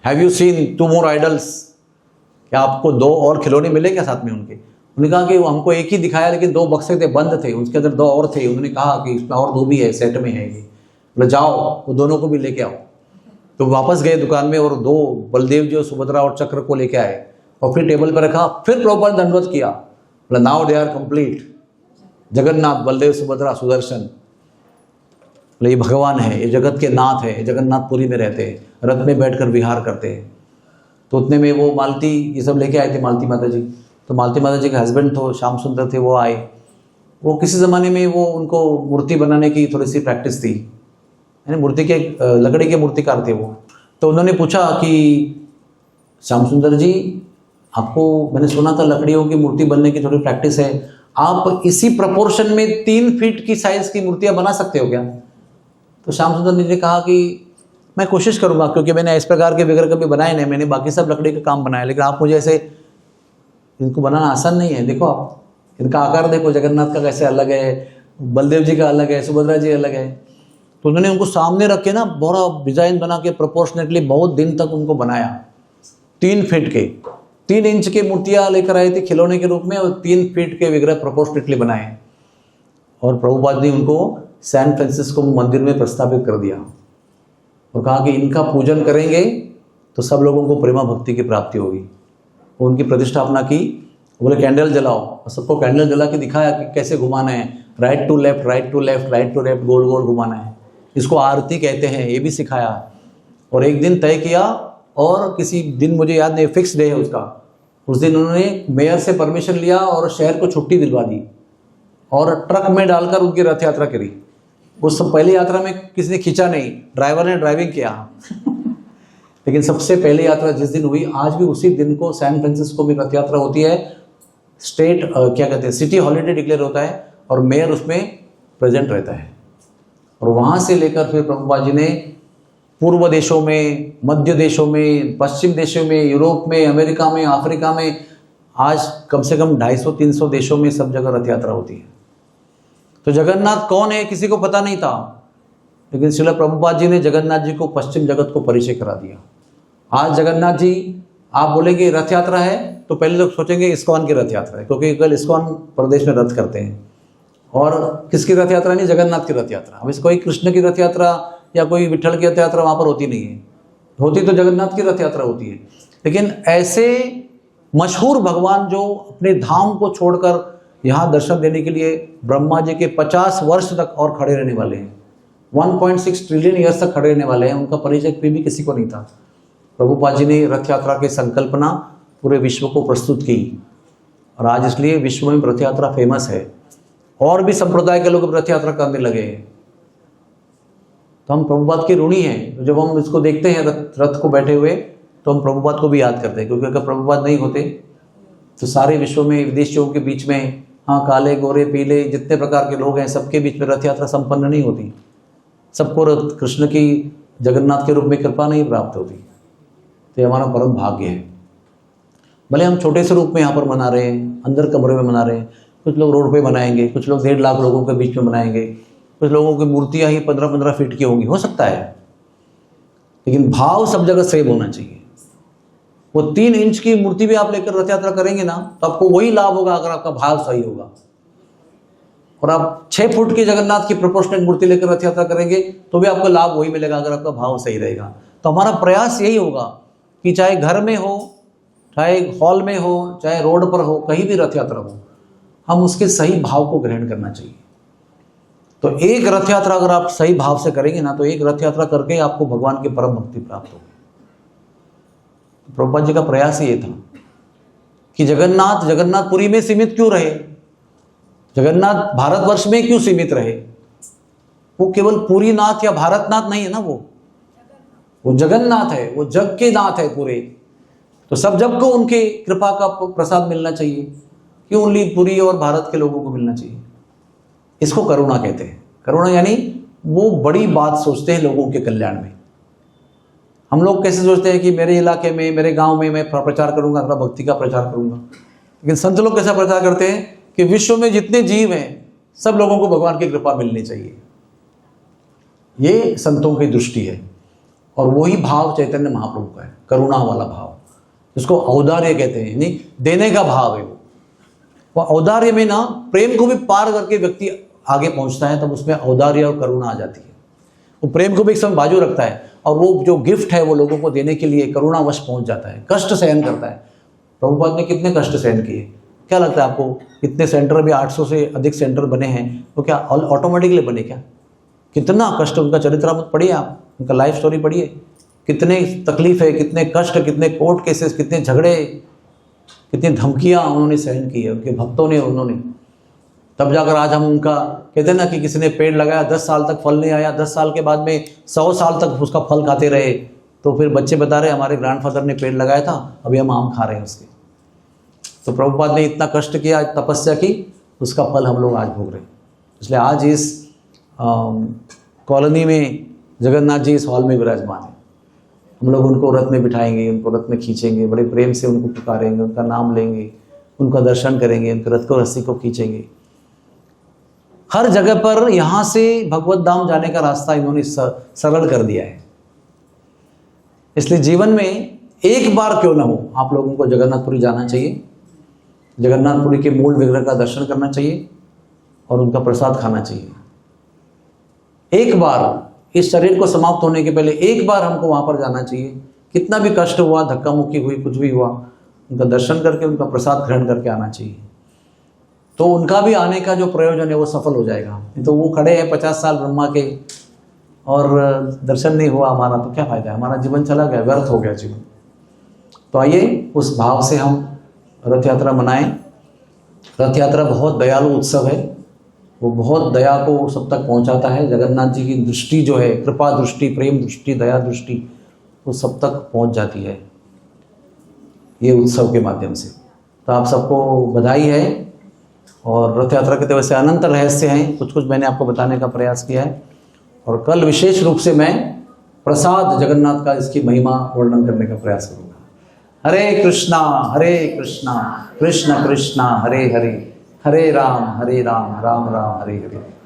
have you seen 2 more idols? क्या आपको 2 और खिलौने मिले क्या साथ में उनके? उन्होंने कहा कि वो हमको एक ही दिखाया, लेकिन 2 बक्से थे, बंद थे, उसके अंदर 2 और थे। उन्होंने कहा कि इसमें और 2 भी है, सेट में है ये, बोले जाओ वो दोनों को भी लेके आओ। तो वापस गए दुकान में और 2 बलदेव जी और सुभद्रा और चक्र को लेके आए और फिर टेबल पर रखा। फिर प्रभुपाद ने दंडवत किया, बोला now they are complete, Jagannath Baldev Subhadra Sudarshan. ये भगवान है, ये जगत के नाथ है, जगन्नाथपुरी में रहते हैं, रथ में बैठकर विहार करते हैं। तो उतने में वो मालती ये सब लेके आए थे, मालती माता जी। तो मालती माता जी के हस्बैंड तो श्याम सुंदर थे, वो आए। वो किसी ज़माने में वो उनको मूर्ति बनाने की थोड़ी सी प्रैक्टिस थी, यानी मूर्ति के लकड़ी के मूर्तिकार थे वो। तो उन्होंने पूछा कि श्याम सुंदर जी, आपको मैंने सुना था लकड़ियों की मूर्ति बनने की थोड़ी प्रैक्टिस है, आप इसी प्रपोर्शन में 3 फीट की साइज़ की मूर्तियाँ बना सकते हो क्या? तो श्याम सुंदर जी ने कहा कि मैं कोशिश करूंगा, क्योंकि मैंने इस प्रकार के विग्रह कभी बनाए नहीं, मैंने बाकी सब लकड़ी का काम बनाया, लेकिन आप मुझे ऐसे इनको बनाना आसान नहीं है। देखो आप इनका आकार देखो, जगन्नाथ का कैसे अलग है, बलदेव जी का अलग है, सुभद्रा जी अलग है। तो उन्होंने उनको सामने रख के ना बड़ा डिजाइन बना के प्रोपोर्शनेटली बहुत दिन तक उनको बनाया। 3 फीट के 3 इंच के मूर्तियाँ लेकर आए थे खिलौने के रूप में, और 3 फीट के विग्रह प्रोपोर्शनेटली बनाए। और प्रभुपाद ने उनको सैन फ्रांसिस्को मंदिर में प्रस्तावित कर दिया और कहा कि इनका पूजन करेंगे तो सब लोगों को प्रेमा भक्ति की प्राप्ति होगी। उनकी प्रतिष्ठापना की, बोले कैंडल जलाओ, और सबको कैंडल जला के दिखाया कि कैसे घुमाना है, right to left, right to left, right to left, गोल गोल घुमाना है। इसको आरती कहते हैं, ये भी सिखाया। और एक दिन तय किया, और किसी दिन मुझे याद नहीं, फिक्स डे है उसका, उस दिन उन्होंने मेयर से परमिशन लिया और शहर को छुट्टी दिलवा दी और ट्रक में डालकर उनकी रथ यात्रा करी। उस पहली यात्रा में किसी ने खींचा नहीं, ड्राइवर ने ड्राइविंग किया। लेकिन सबसे पहली यात्रा जिस दिन हुई, आज भी उसी दिन को सैन फ्रांसिस्को में रथ यात्रा होती है। स्टेट क्या कहते हैं, सिटी हॉलीडे डिक्लेयर होता है और मेयर उसमें प्रेजेंट रहता है। और वहाँ से लेकर फिर प्रभुपाद जी ने पूर्व देशों में, मध्य देशों में, पश्चिम देशों में, यूरोप में, अमेरिका में, अफ्रीका में, आज कम से कम 250-300 देशों में सब जगह रथ यात्रा होती है। तो जगन्नाथ कौन है किसी को पता नहीं था, लेकिन श्रील प्रभुपाद जी ने जगन्नाथ जी को पश्चिम जगत को परिचय करा दिया। आज जगन्नाथ जी आप बोलेंगे रथ यात्रा है तो पहले लोग सोचेंगे इस्कॉन की रथ यात्रा है, क्योंकि कल इस्कॉन प्रदेश में रथ करते हैं। और किसकी रथ यात्रा नहीं, जगन्नाथ की रथ यात्रा। अब कोई कृष्ण की रथ यात्रा या कोई विठल की रथ यात्रा वहाँ पर होती नहीं है, होती तो जगन्नाथ की रथ यात्रा होती है। लेकिन ऐसे मशहूर भगवान जो अपने धाम को छोड़कर यहाँ दर्शन देने के लिए ब्रह्मा जी के 50 वर्ष तक और खड़े रहने वाले हैं, 1.6 ट्रिलियन ईयर्स तक खड़े रहने वाले हैं, उनका परिचय भी किसी को नहीं था। प्रभुपाद जी ने रथ यात्रा की संकल्पना पूरे विश्व को प्रस्तुत की, और आज इसलिए विश्व में रथ यात्रा फेमस है। और भी संप्रदाय के लोग रथ यात्रा करने लगे हैं। तो हम प्रभुपाद के ऋणी हैं। तो जब हम इसको देखते हैं रथ को बैठे हुए, तो हम प्रभुपाद को भी याद करते हैं, क्योंकि अगर प्रभुपाद नहीं होते तो सारे विश्व में विदेशियों के बीच में, हाँ, काले गोरे पीले जितने प्रकार के लोग हैं, सबके बीच में रथ यात्रा संपन्न नहीं होती। सबको कृष्ण की जगन्नाथ के रूप में कृपा नहीं प्राप्त होती। तो ये हमारा परम भाग्य है। भले हम छोटे से रूप में यहाँ पर मना रहे हैं, अंदर कमरे में मना रहे हैं, कुछ लोग रोड पे बनाएंगे, कुछ लोग 1.5 लाख लोगों के बीच में बनाएंगे, कुछ लोगों की मूर्तियाँ ही 15-15 फीट की होंगी, हो सकता है, लेकिन भाव सब जगह सेम होना चाहिए। वो 3 इंच की मूर्ति भी आप लेकर रथ यात्रा करेंगे ना, तो आपको वही लाभ होगा अगर आपका भाव सही होगा। और आप 6 फुट की जगन्नाथ की प्रोपोर्शनल मूर्ति लेकर रथ यात्रा करेंगे तो भी आपको लाभ वही मिलेगा अगर आपका भाव सही रहेगा। तो हमारा प्रयास यही होगा कि चाहे घर में हो, चाहे हॉल में हो, चाहे रोड पर हो, कहीं भी रथ यात्रा हो, हम उसके सही भाव को ग्रहण करना चाहिए। तो एक रथ यात्रा अगर आप सही भाव से करेंगे ना, तो एक रथ यात्रा करके आपको भगवान की परम भक्ति प्राप्त होगी। प्रभुपाद जी का प्रयास ये था कि जगन्नाथपुरी में सीमित क्यों रहे, जगन्नाथ भारतवर्ष में क्यों सीमित रहे। वो केवल पुरी नाथ या भारतनाथ नहीं है ना, वो जगन्नाथ है, वो जग के नाथ है पूरे। तो सब जग को उनके कृपा का प्रसाद मिलना चाहिए, क्यों ओनली पुरी और भारत के लोगों को मिलना चाहिए। इसको करुणा कहते हैं। करुणा यानी वो बड़ी बात सोचते हैं लोगों के कल्याण में। हम लोग कैसे सोचते हैं कि मेरे इलाके में, मेरे गांव में मैं प्रचार करूंगा, अपना भक्ति का प्रचार करूंगा, लेकिन संत लोग कैसा प्रचार करते हैं कि विश्व में जितने जीव हैं सब लोगों को भगवान की कृपा मिलनी चाहिए। ये संतों की दृष्टि है, और वही भाव चैतन्य महाप्रभु का है, करुणा वाला भाव, जिसको औदार्य कहते हैं, यानी देने का भाव है। वो औदार्य में ना प्रेम को भी पार करके व्यक्ति आगे पहुंचता है, तब उसमें औदार्य और करुणा आ जाती है। वो प्रेम को भी एक समय बाजू रखता है, और वो जो गिफ्ट है वो लोगों को देने के लिए करुणावश पहुंच जाता है, कष्ट सहन करता है। प्रभुपाद ने कितने कष्ट सहन किए, क्या लगता है आपको? कितने सेंटर भी 800 से अधिक सेंटर बने हैं, वो क्या ऑटोमेटिकली बने क्या? कितना कष्ट, उनका चरित्रामृत पढ़िए आप, उनका लाइफ स्टोरी पढ़िए, कितने तकलीफ है, कितने कष्ट, कितने कोर्ट केसेस, कितने झगड़े, कितनी धमकियां उन्होंने सहन की है, उनके भक्तों ने, उन्होंने। तब जाकर आज हम उनका कहते हैं ना कि किसी ने पेड़ लगाया, 10 साल तक फल नहीं आया, 10 साल के बाद में 100 साल तक उसका फल खाते रहे, तो फिर बच्चे बता रहे हमारे ग्रैंडफादर ने पेड़ लगाया था, अभी हम आम खा रहे हैं उसके। तो प्रभुपाद ने इतना कष्ट किया, तपस्या की, उसका फल हम लोग आज भोग रहे हैं। इसलिए आज इस कॉलोनी में जगन्नाथ जी इस हॉल में विराजमान है। हम लोग उनको रथ में बिठाएंगे, उनको रथ में खींचेंगे, बड़े प्रेम से उनको पुकारेंगे, उनका नाम लेंगे, उनका दर्शन करेंगे, उनके रथ को, रस्सी को खींचेंगे। हर जगह पर यहाँ से भगवत धाम जाने का रास्ता इन्होंने सरल कर दिया है। इसलिए जीवन में एक बार क्यों ना हो, आप लोगों को जगन्नाथपुरी जाना चाहिए, जगन्नाथपुरी के मूल विग्रह का दर्शन करना चाहिए और उनका प्रसाद खाना चाहिए। एक बार, इस शरीर को समाप्त होने के पहले एक बार हमको वहाँ पर जाना चाहिए। कितना भी कष्ट हुआ, धक्का मुक्की हुई, कुछ भी हुआ, उनका दर्शन करके उनका प्रसाद ग्रहण करके आना चाहिए। तो उनका भी आने का जो प्रयोजन है वो सफल हो जाएगा। नहीं तो वो खड़े हैं 50 साल ब्रह्मा के और दर्शन नहीं हुआ हमारा, तो क्या फायदा है, हमारा जीवन चला गया, व्यर्थ हो गया जीवन। तो आइए उस भाव से हम रथ यात्रा मनाएं। रथ यात्रा बहुत दयालु उत्सव है, वो बहुत दया को सब तक पहुंचाता है। जगन्नाथ जी की दृष्टि जो है, कृपा दृष्टि, प्रेम दृष्टि, दया दृष्टि, वो सब तक पहुंच जाती है ये उत्सव के माध्यम से। तो आप सबको बधाई है। और रथ यात्रा के तो वैसे अनंत रहस्य हैं, कुछ कुछ मैंने आपको बताने का प्रयास किया है। और कल विशेष रूप से मैं प्रसाद जगन्नाथ का, इसकी महिमा वर्णन करने का प्रयास करूँगा। हरे कृष्णा कृष्ण कृष्ण हरे हरे, हरे राम राम, राम राम हरे हरे।